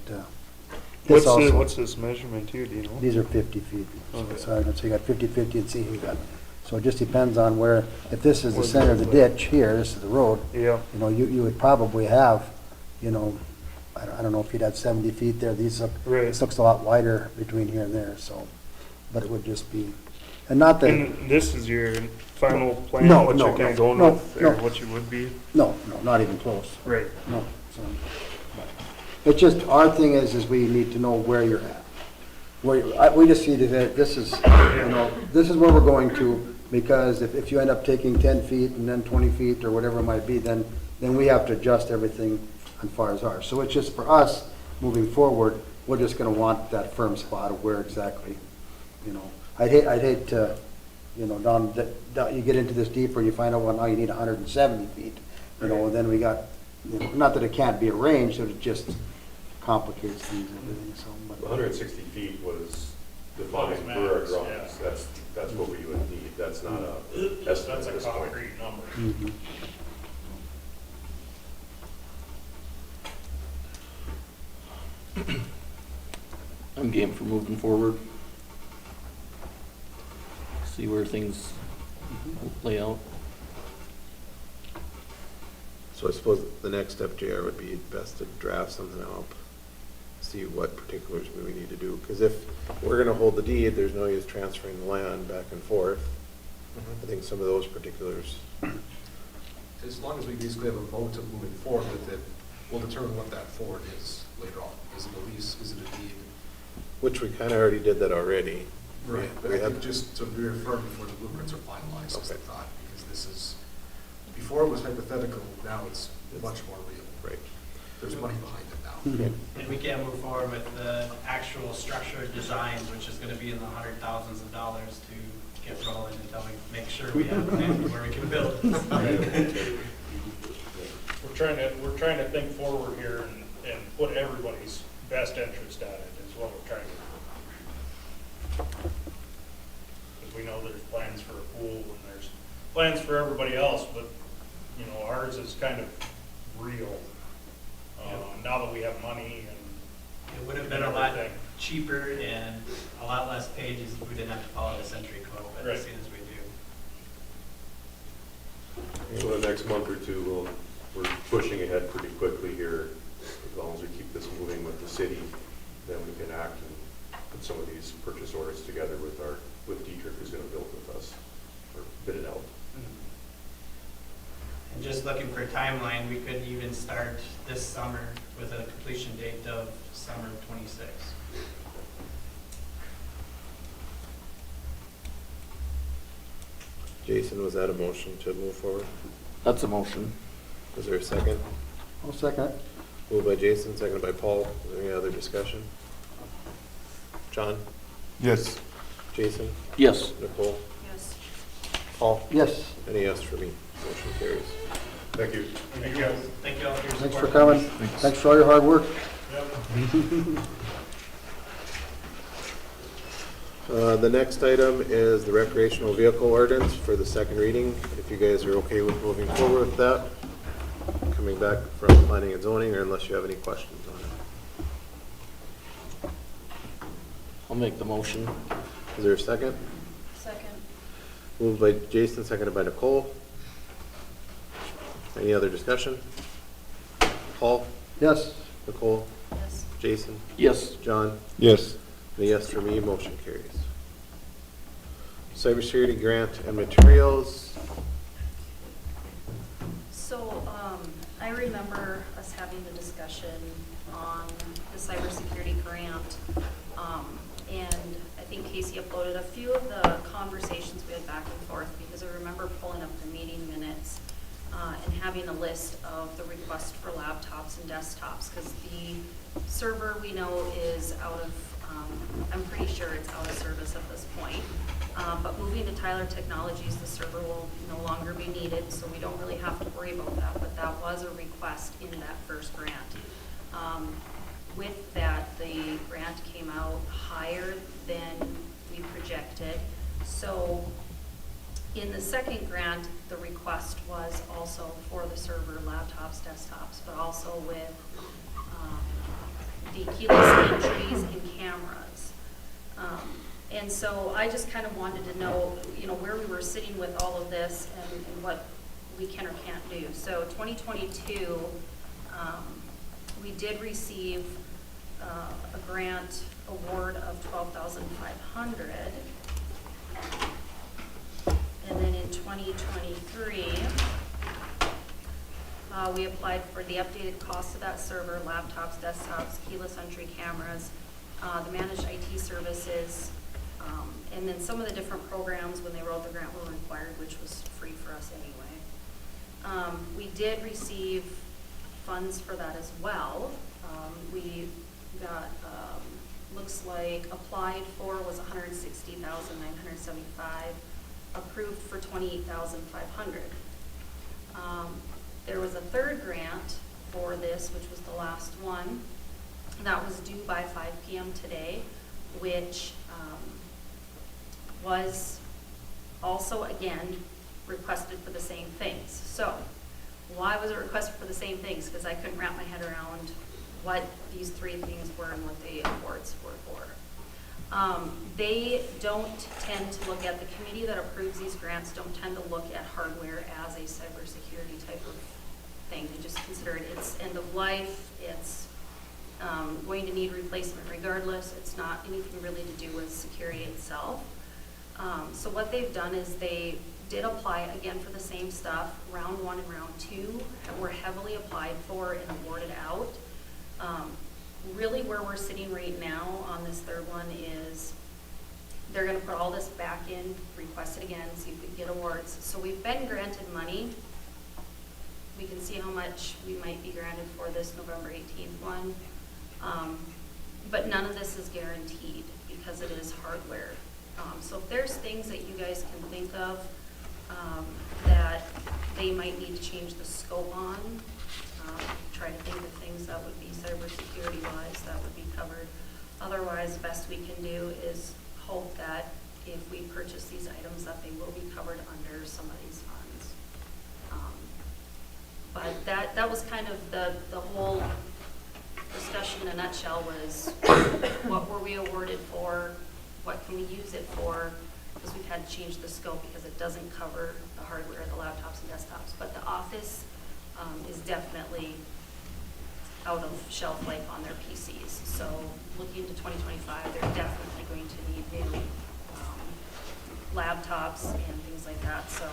this also. What's this measurement too, do you know? These are 50 feet. Okay. So you got 50, 50, and see, you got, so it just depends on where, if this is the center of the ditch here, this is the road, Yeah. you know, you would probably have, you know, I don't know if you'd have 70 feet there. These look, Right. this looks a lot wider between here and there, so, but it would just be, and not that, And this is your final plan, No, what no, you're kind of no, going no, with, or no. what you would be? no, not even close, Right. no. So, but it's just, our thing is we need to know where you're at. We just see that this is, you know, this is where we're going to, because if you end up taking 10 feet and then 20 feet or whatever it might be, then we have to adjust everything as far as ours. So it's just for us, moving forward, we're just gonna want that firm spot of where exactly, you know. I'd hate to, you know, down, you get into this deeper and you find out, well, now you need 170 feet, you know, and then we got, you know, not that it can't be arranged, it just complicates things and everything, so. but- 160 feet was defined Those for our maps, drawings. yeah. That's what we would need. That's not a estimate That's at a this point. concrete number. Mhm. I'm game for moving forward. See where things play out. So I suppose the next step, JR, would be best to draft something up, see what particulars we need to do. Because if we're gonna hold the deed, there's no use transferring the land back and forth. I think some of those particulars, As long as we basically have a vote of moving forward with it, we'll determine what that forward is later on. Is it a lease, is it a deed? which we kind of already did that already. Right, but We I think have- just to reaffirm before the blueprints are finalized is the Okay. thought, because this is, before it was hypothetical, now it's much more real. Right. There's money behind it now. Okay. And we can't move forward with the actual structure designs, which is gonna be in the hundred thousands of dollars to get rolling until we make sure we have land where we can build. We're trying to think forward here and put everybody's best interest at it is what we're trying to do. Because we know there's plans for a pool and there's plans for everybody else, but, you know, ours is kind of real. Now that we have money and. It would have been a lot everything. cheaper and a lot less pages if we didn't have to follow the century code, but Right. as soon as we do. So the next month or two, we're pushing ahead pretty quickly here. As long as we keep this moving with the city, then we can act and put some of these purchase orders together with Dietrich, who's gonna build with us, or bid it out. looking for a timeline, we could even start this summer with a completion date of summer 26. Jason, was that a motion to move forward? That's a motion. Was there a second? I'll second it. Moved by Jason, seconded by Paul. Is there any other discussion? John? Yes. Jason? Yes. Nicole? Yes. Paul? Yes, Any yes for me? Motion carries. Thank you. Thank you. Thank you all for your support. thanks for coming. Thanks for all your hard work. The next item is the recreational vehicle ordinance for the second reading. If you guys are okay with moving forward with that, coming back from planning and zoning, or unless you have any questions on it. I'll make the motion. Is there a second? Second. Moved by Jason, seconded by Nicole. Any other discussion? Paul? Yes, Nicole? Yes. Jason? Yes. John? Yes. A yes for me, motion carries. Cybersecurity grant and materials. So, I remember us having the discussion on the cybersecurity grant. And I think Casey uploaded a few of the conversations we had back and forth, because I remember pulling up the meeting minutes and having a list of the requests for laptops and desktops, because the server we know is out of, I'm pretty sure it's out of service at this point. But moving to Tyler Technologies, the server will no longer be needed, so we don't really have to worry about that, but that was a request in that first grant. With that, the grant came out higher than we projected. So in the second grant, the request was also for the server, laptops, desktops, but also with the keyless entries and cameras. And so I just kind of wanted to know, where we were sitting with all of this and what we can or can't do. So 2022, we did receive a grant award of $12,500. And then in 2023, we applied for the updated cost of that server, laptops, desktops, keyless entry cameras, the managed IT services, and then some of the different programs when they wrote the grant were required, which was free for us anyway. We did receive funds for that as well. We got, looks like applied for was $160,975, approved for $28,500. There was a third grant for this, which was the last one. That was due by 5 p.m. today, which was also, again, requested for the same things. So why was it requested for the same things? Because I couldn't wrap my head around what these three things were and what the awards were for. They don't tend to look at, the committee that approves these grants don't tend to look at hardware as a cybersecurity type of thing. They just consider it, it's end of life, it's going to need replacement regardless. It's not anything really to do with security itself. So what they've done is they did apply again for the same stuff. Round 1 and round 2 were heavily applied for and awarded out. Really where we're sitting right now on this third one is they're going to put all this back in, request it again, see if we can get awards. So we've been granted money. We can see how much we might be granted for this November 18th one. But none of this is guaranteed because it is hardware. So if there's things that you guys can think of that they might need to change the scope on, try to think of things that would be cybersecurity wise that would be covered. Otherwise, the best we can do is hope that if we purchase these items that they will be covered under some of these funds. But that was kind of the whole discussion in a nutshell was what were we awarded for, what can we use it for, because we've had to change the scope because it doesn't cover the hardware, the laptops and desktops. But the office is definitely out of shelf life on their PCs. So looking to 2025, they're definitely going to need new laptops and things like that. So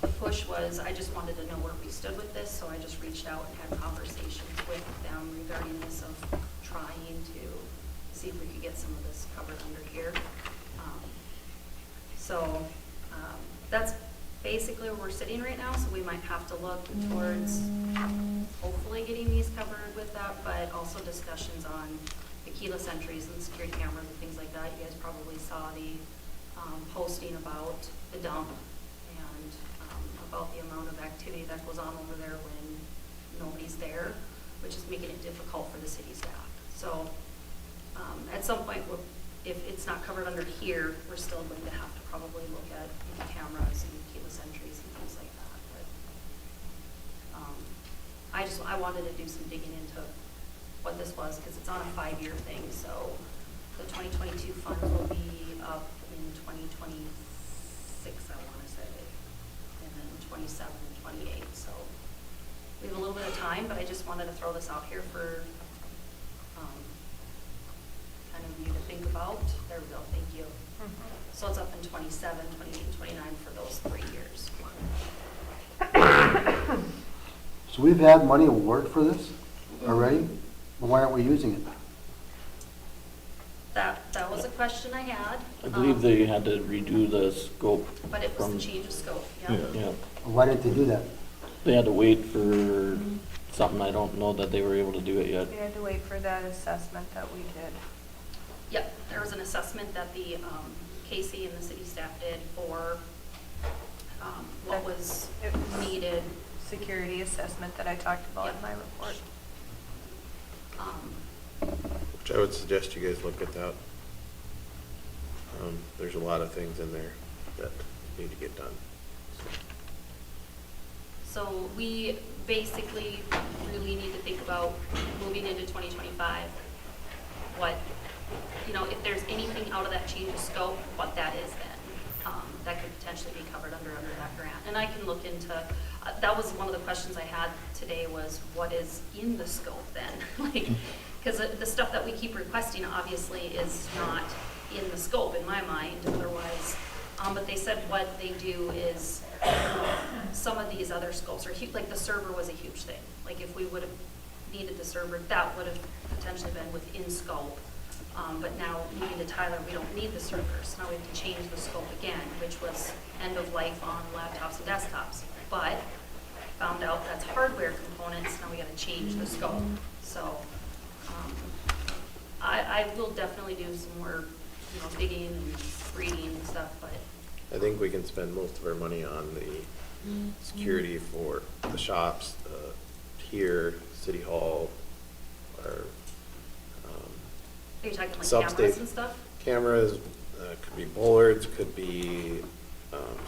the push was, I just wanted to know where we stood with this, so I just reached out and had conversations with them regarding this of trying to see if we could get some of this covered under here. That's basically where we're sitting right now, so we might have to look towards hopefully getting these covered with that, but also discussions on the keyless entries and security cameras and things like that. You guys probably saw the posting about the dump and about the amount of activity that goes on over there when nobody's there, which is making it difficult for the city staff. So at some point, if it's not covered under here, we're still going to have to probably look at cameras and keyless entries and things like that. But I wanted to do some digging into what this was, because it's on a 5-year thing. So the 2022 funds will be up in 2026, I want to say, and then 27 and 28. So we have a little bit of time, but I just wanted to throw this out here for kind of you to think about. There we go, thank you. So it's up in 27, 28, and 29 for those 3 years. So we've had money awarded for this already, but why aren't we using it? That was a question I had. I believe they had to redo the scope. But it was from- the change of scope, yeah. Yeah. Yeah, Why didn't they do that? they had to wait for something, I don't know that they were able to do it yet. We had to wait for that assessment that we did. Yep, there was an assessment that the Casey and the city staff did for what was It was needed. security assessment that I talked about in my report. Which I would suggest you guys look at that. There's a lot of things in there that need to get done. So we basically really need to think about moving into 2025, what, if there's anything out of that change of scope, what that is then. That could potentially be covered under that grant. And I can look into, that was one of the questions I had today was, what is in the scope then? Because the stuff that we keep requesting obviously is not in the scope in my mind otherwise. But they said what they do is some of these other scopes are huge, like the server was a huge thing. Like if we would have needed the server, that would have potentially been within scope. But now moving to Tyler, we don't need the servers. Now we have to change the scope again, which was end of life on laptops and desktops. But found out that's hardware components, now we gotta change the scope. So I will definitely do some more, digging and reading and stuff, but I think we can spend most of our money on the security for the shops, here, City Hall, our are you talking like substation. cameras and stuff? Cameras, could be bollards, could be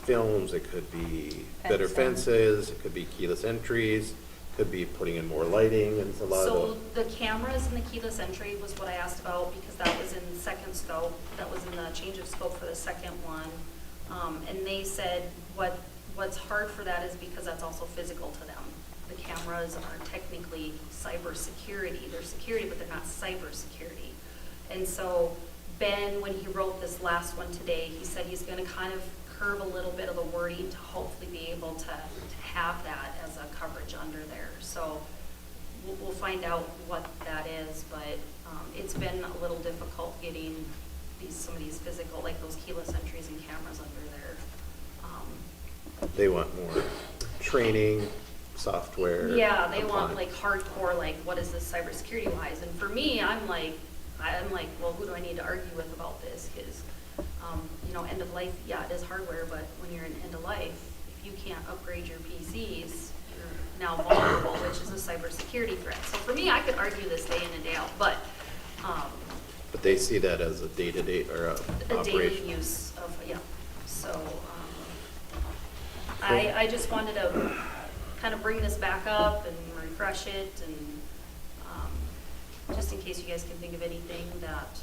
films, it could be better Fencing. fences, it could be keyless entries, could be putting in more lighting and a lot So of the cameras and the keyless entry was what I asked about because that was in the second scope. That was in the change of scope for the second one. And they said what's hard for that is because that's also physical to them. The cameras are technically cybersecurity. They're security, but they're not cybersecurity. And so Ben, when he wrote this last one today, he said he's going to kind of curve a little bit of the wording to hopefully be able to have that as a coverage under there. So we'll find out what that is, but it's been a little difficult getting some of these physical, like those keyless entries and cameras under there. they want more training, software. Yeah, they want compliance. like hardcore, like what is this cybersecurity wise? And for me, I'm like, well, who do I need to argue with about this? Because, end of life, yeah, it is hardware, but when you're in end of life, if you can't upgrade your PCs, you're now vulnerable, which is a cybersecurity threat. So for me, I could argue this day in and day out, but But they see that as a day-to-day or a daily operation. use of, yeah. So I just wanted to kind of bring this back up and refresh it and just in case you guys can think of anything that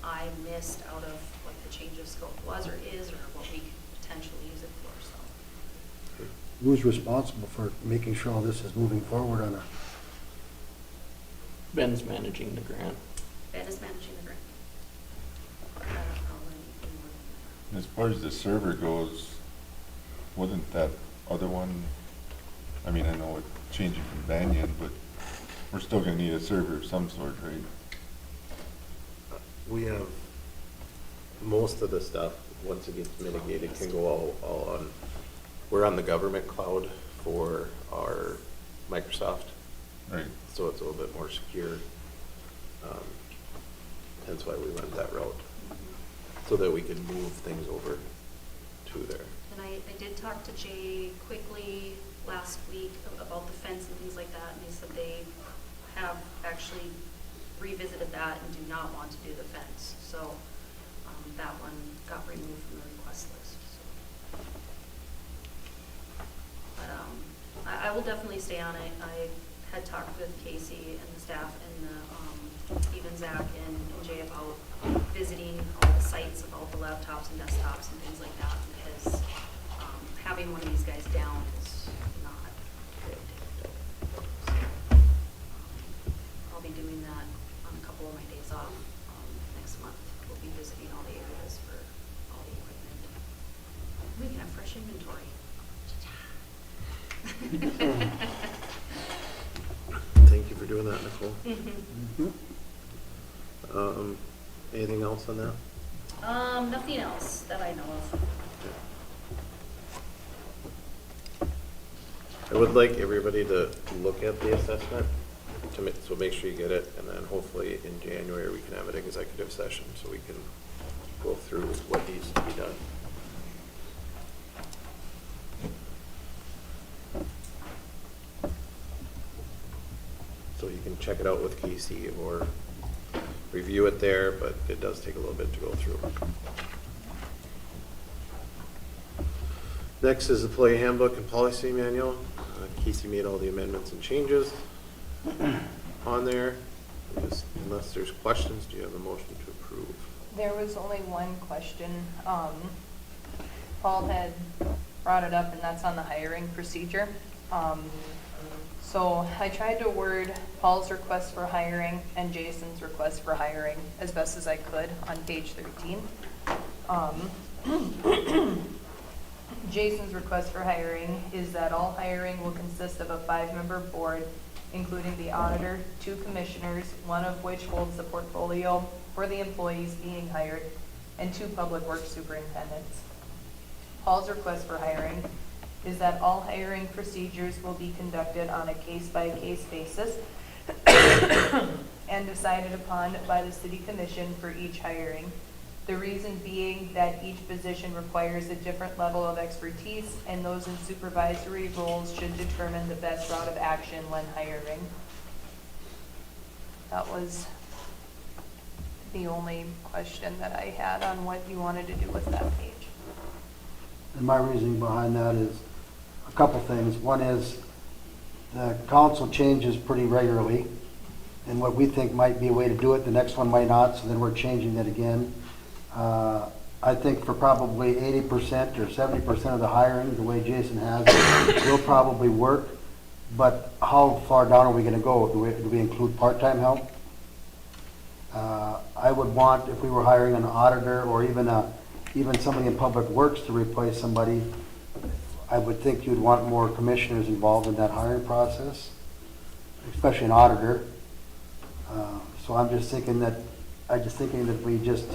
I missed out of what the change of scope was or is or what we could potentially use it for, so. Who's responsible for making sure all this is moving forward on a, Ben's managing the grant. Ben is managing the grant. I don't know anything more than that. As far as the server goes, wasn't that other one, I mean, I know it's changing from Banyan, but we're still gonna need a server of some sort, right? We have, most of the stuff, once it gets mitigated, can go all on, we're on the government cloud for our Microsoft, Right. so it's a little bit more secure. Hence why we went that route, so that we could move things over to there. And I did talk to Jay quickly last week about the fence and things like that, and they said they have actually revisited that and do not want to do the fence. So that one got removed from the request list. So. But I will definitely stay on it. I had talked with Casey and the staff and even Zach and Jay about visiting all the sites of all the laptops and desktops and things like that, because having one of these guys down is not good. So, I'll be doing that on a couple of my days off next month. We'll be visiting all the areas for all the equipment. We can have fresh inventory. Thank you for doing that, Nicole. Anything else on that? Nothing else that I know of. I would like everybody to look at the assessment, so make sure you get it, and then hopefully in January we can have an executive session so we can go through what needs to be done. So you can check it out with Casey or review it there, but it does take a little bit to go through. Next is the employee handbook and policy manual. Casey made all the amendments and changes on there. Unless there's questions, do you have a motion to approve? There was only one question. Paul had brought it up, and that's on the hiring procedure. So I tried to word Paul's request for hiring and Jason's request for hiring as best as I could on page 13. Jason's request for hiring is that all hiring will consist of a 5-member board, including the auditor, 2 commissioners, one of which holds the portfolio for the employees being hired, and 2 public works superintendents. Paul's request for hiring is that all hiring procedures will be conducted on a case-by-case basis and decided upon by the city commission for each hiring. The reason being that each position requires a different level of expertise, and those in supervisory roles should determine the best route of action when hiring. That was the only question that I had on what you wanted to do with that page. And my reasoning behind that is a couple things. One is the council changes pretty regularly, and what we think might be a way to do it, the next one might not, so then we're changing it again. I think for probably 80% or 70% of the hiring, the way Jason has it, will probably work. But how far down are we going to go? Do we include part-time help? I would want, if we were hiring an auditor or even somebody in public works to replace somebody, I would think you'd want more commissioners involved in that hiring process, especially an auditor. So I'm just thinking that we just,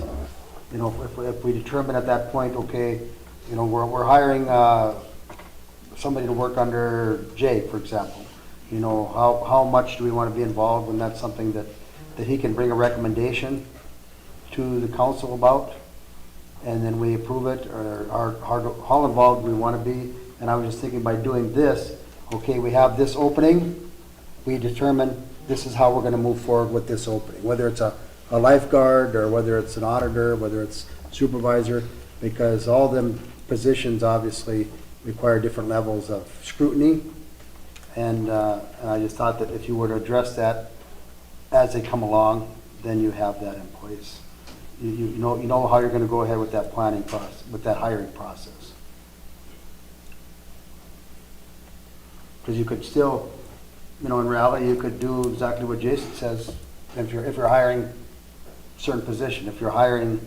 you know, if we determine at that point, okay, you know, we're hiring somebody to work under Jay, for example. You know, how much do we want to be involved when that's something that he can bring a recommendation to the council about, and then we approve it, or how involved we want to be. And I was just thinking, by doing this, okay, we have this opening, we determine this is how we're going to move forward with this opening, whether it's a lifeguard or whether it's an auditor, whether it's supervisor, because all them positions obviously require different levels of scrutiny. And I just thought that if you were to address that as they come along, then you have that in place. You know how you're going to go ahead with that planning process, with that hiring process. Because you could still, you know, in reality, you could do exactly what Jason says. If you're hiring a certain position, if you're hiring,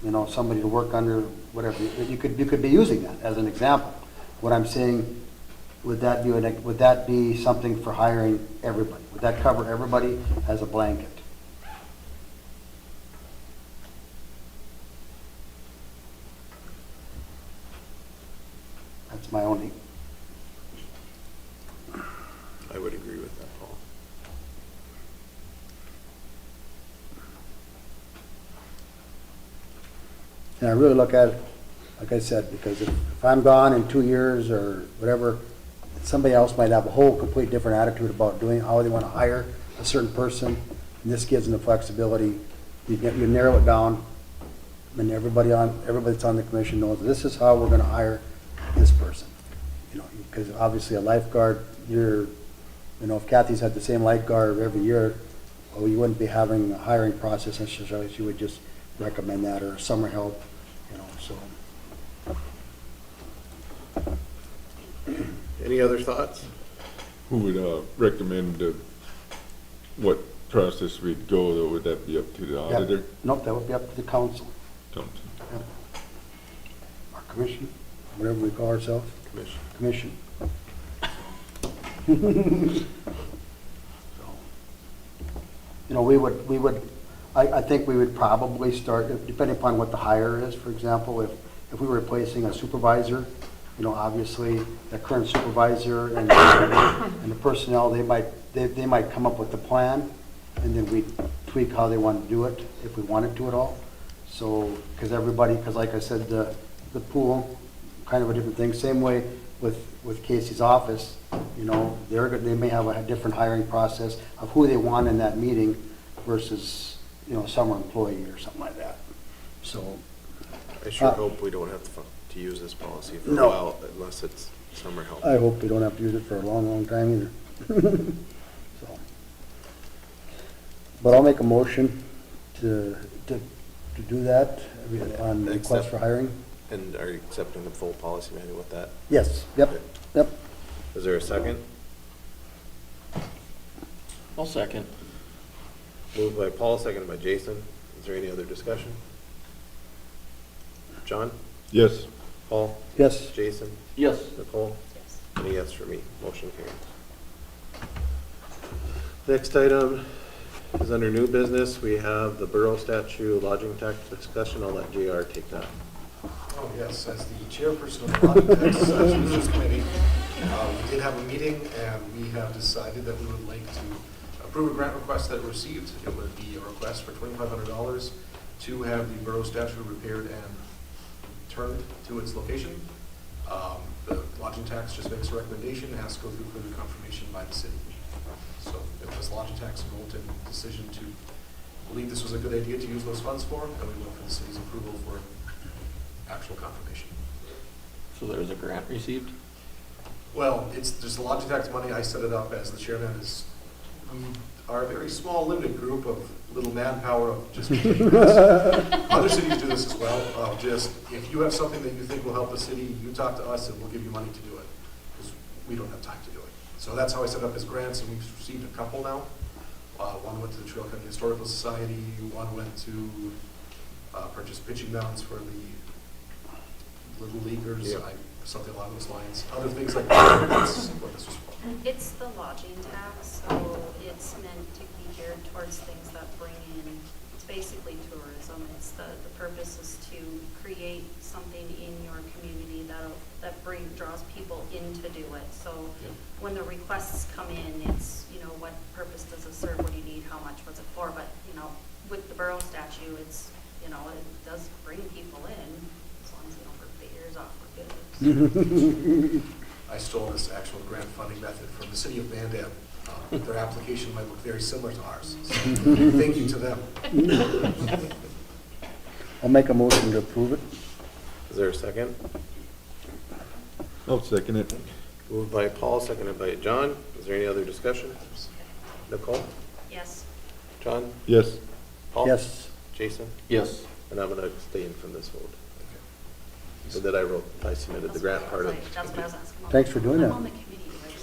you know, somebody to work under whatever, you could be using that as an example. What I'm saying, would that be something for hiring everybody? Would that cover everybody as a blanket? That's my only, I would agree with that, Paul. and I really look at it, like I said, because if I'm gone in 2 years or whatever, somebody else might have a whole complete different attitude about doing, how they want to hire a certain person. And this gives them the flexibility. You narrow it down, and everybody that's on the commission knows this is how we're going to hire this person. You know, because obviously a lifeguard, if Kathy's had the same lifeguard every year, well, you wouldn't be having a hiring process necessarily. She would just recommend that, or summer help, so. Any other thoughts? Who would recommend what process we'd go, though? Would that be up to the Yeah. auditor? Nope, that would be up to the council, Thompson? our commission, whatever we call ourselves, Commission. commission. We would, I think we would probably start, depending upon what the hire is, for example, if we were replacing a supervisor, obviously the current supervisor and the personnel, they might come up with the plan, and then we tweak how they want to do it, if we wanted to at all. So, because like I said, the pool, kind of a different thing. Same way with Casey's office, they may have a different hiring process of who they want in that meeting versus, a summer employee or something like that. So, I sure hope we don't have to use this policy for a No. while unless it's summer help. I hope we don't have to use it for a long, long time either. So, but I'll make a motion to do that on request for hiring. And are you accepting the full policy manual with that? Yes, yep. Is there a second? I'll second. Moved by Paul, seconded by Jason. Is there any other discussion? John? Yes. Paul? Yes. Jason? Yes. Nicole? Yes. And a yes for me. Motion carries. Next item is under new business. We have the borough statute lodging tax discussion. I'll let JR take that. Oh, yes, as the chairperson of the Lodging Tax Solutions Committee, we did have a meeting, and we have decided that we would like to approve a grant request that we received. It would be a request for $2,500 to have the borough statue repaired and returned to its location. The lodging tax just makes a recommendation, it has to go through further confirmation by the city. So it was lodging tax and Bolton decision to believe this was a good idea to use those funds for, and we went for the city's approval for actual confirmation. So there's a grant received? Well, it's just the lodging tax money. I set it up as the chairman. We are a very small, limited group of little manpower of just making this. Other cities do this as well. Just, if you have something that you think will help the city, you talk to us and we'll give you money to do it, because we don't have time to do it. So that's how I set up as grants, and we've received a couple now. One went to the Trail Country Historical Society, one went to purchase pitching mounts for the Little Leaguers, Yep. something along those lines. Other things like that, that's what this was for. It's the lodging tax, so it's meant to be geared towards things that bring in, it's basically tourism. It's the purpose is to create something in your community that draws people in to do it. So Yep. when the requests come in, it's, what purpose does it serve? What do you need? How much was it for? But, with the borough statue, it's, it does bring people in, as long as you don't rip the ears off for good. I stole this actual grant funding method from the city of Mandan. Their application might look very similar to ours. So thank you to them. I'll make a motion to approve it. Is there a second? I'll second it. Moved by Paul, seconded by John. Is there any other discussion? Nicole? Yes. John? Yes. Paul? Yes. Jason? Yes. And I'm going to abstain from this vote. So that I submitted the grant part of. That's what I was asking. Thanks for doing I'm that. on the committee,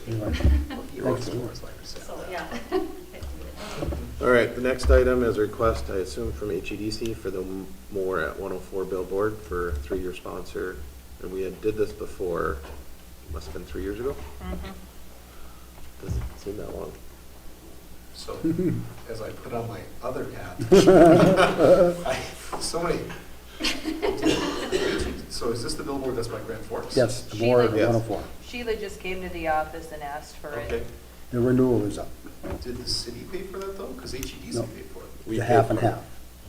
Anyway. You wrote some words like yourself. so, yeah. All right, the next item is a request, I assume, from HEDC for the More at 104 billboard for a 3-year sponsor. And we did this before. must have been 3 years ago. Doesn't seem that long. So, as I put on my other hat, so many. So is this the billboard that's by Grand Forks? Yes, the Sheila- board of Yes. 104. Sheila just came to the office and asked for Okay. it. The renewal is up. Did the city pay for that though? Because HEDC No. paid for it. We The half paid and for it. half.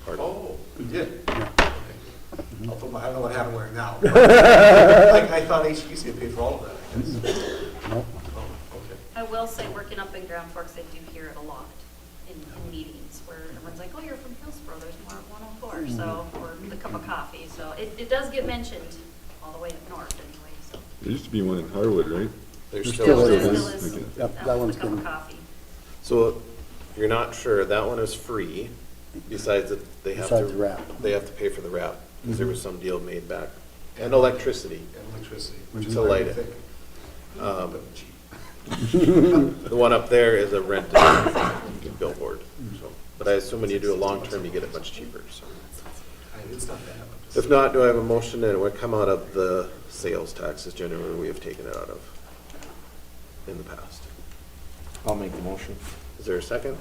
Part of it. Oh, we did? Yeah. Okay. I'll put my, I don't know what happened where now. I thought HEDC had paid for all of that, I guess. Nope. Oh, okay. I will say, working up in Grand Forks, I do hear it a lot in meetings where everyone's like, oh, you're from Hillsboro, there's more at 104, so, or the cup of coffee. So it does get mentioned all the way up north anyway, so. There used to be one in Harwood, right? There's There's still still There is. still is, Okay. Yep, that that was one's the cup of good. coffee. So if you're not sure, that one is free, besides that they have to. Besides the wrap. They have to pay for the wrap, because there was some deal made back. And electricity. And electricity, which is To what I light would it. think. Um, But cheap. The one up there is a rented billboard, so. But I assume when you do a long-term, you get it much cheaper, so. It's not bad. I'm just- If not, do I have a motion that it would come out of the sales taxes generally we have taken it out of in the past? I'll make the motion. Is there a second?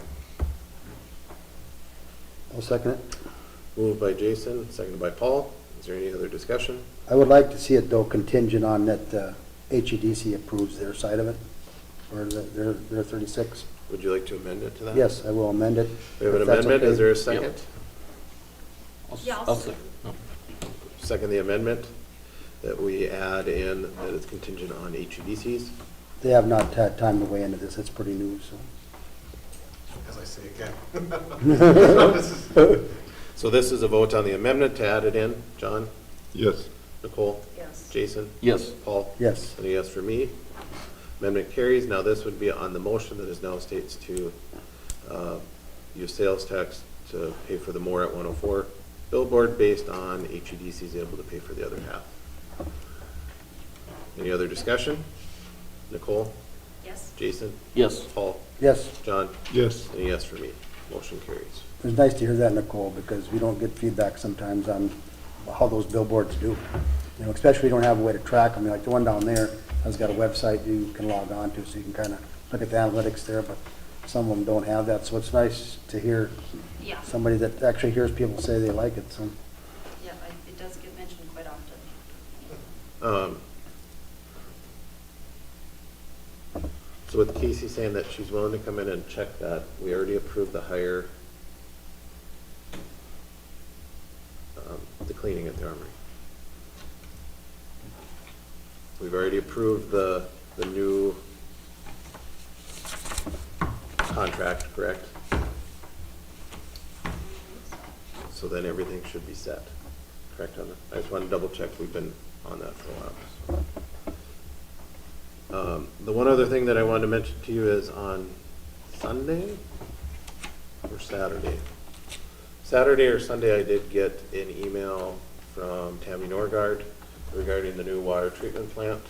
I'll second it. Moved by Jason, seconded by Paul. Is there any other discussion? I would like to see it though contingent on that HEDC approves their side of it, or their 36. Would you like to amend it to that? Yes, I will amend it. We have an if that's amendment. okay. Is there a second? Yeah, I'll I'll second. no. Second the amendment that we add in that it's contingent on HEDCs. They have not had time to weigh into this. It's pretty new, so. As I say again. This is- So this is a vote on the amendment to add it in. John? Yes. Nicole? Yes. Jason? Yes. Paul? Yes. And a yes for me. Amendment carries. Now this would be on the motion that is now states to use sales tax to pay for the more at 104 billboard based on HEDC's able to pay for the other half. Any other discussion? Nicole? Yes. Jason? Yes. Paul? Yes, John? Yes. And a yes for me. Motion carries. it's nice to hear that, Nicole, because we don't get feedback sometimes on how those billboards do. You know, especially we don't have a way to track them. Like the one down there has got a website you can log on to, so you can kind of look at the analytics there, but some of them don't have that. So it's nice to hear Yeah, somebody that actually hears people say they like it, so. yeah, it does get mentioned quite often. So with Casey saying that she's willing to come in and check that, we already approved the hire, the cleaning at the armory. We've already approved the new contract, correct? So then everything should be set, correct on that? I just want to double check, we've been on that for a while. So. The one other thing that I wanted to mention to you is on Sunday or Saturday? Saturday or Sunday, I did get an email from Tammy Norgard regarding the new water treatment plant.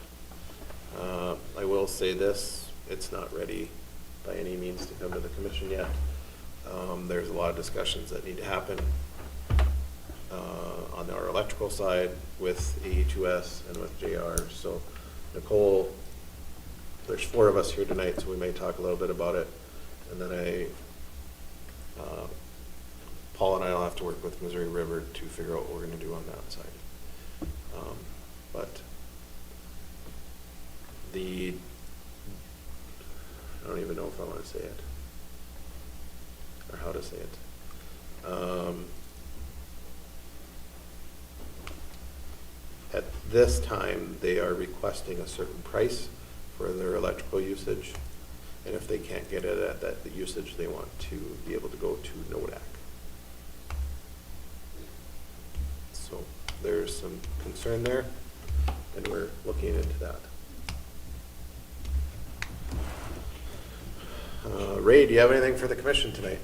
I will say this, it's not ready by any means to come to the commission yet. There's a lot of discussions that need to happen on our electrical side with AE2S and with JR. So Nicole, there's 4 of us here tonight, so we may talk a little bit about it. And then Paul and I will have to work with Missouri River to figure out what we're going to do on that side. But I don't even know if I want to say it or how to say it. At this time, they are requesting a certain price for their electrical usage, and if they can't get it at that usage, they want to be able to go to NODAC. So there's some concern there, and we're looking into that. Ray, do you have anything for the commission tonight?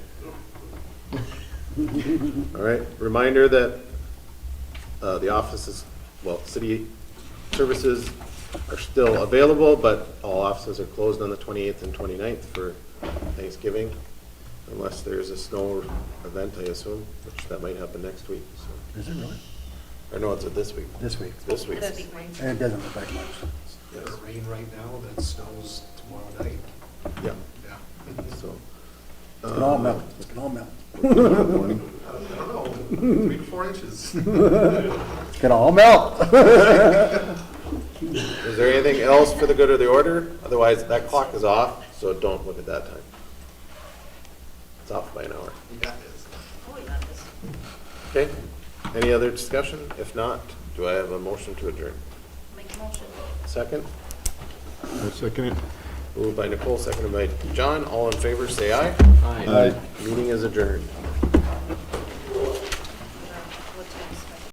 All right, reminder that the offices, well, city services are still available, but all offices are closed on the 28th and 29th for Thanksgiving, unless there's a snow event, I assume, which that might happen next week. So. Is it really? Or no, it's this week. This week. This week. That'd be great. And it doesn't look like much. For rain right now, that snows tomorrow night. Yeah, Yeah. so. It can all melt, it can all melt. I don't know, 3 to 4 inches. It can all melt. Is there anything else for the good of the order? Otherwise, that clock is off, so don't look at that time. It's off by an hour. You got this. Oh, we got this. Okay, any other discussion? If not, do I have a motion to adjourn? Make a motion. Second? I second it. Moved by Nicole, seconded by John. All in favor, say aye. Aye. Meeting is adjourned.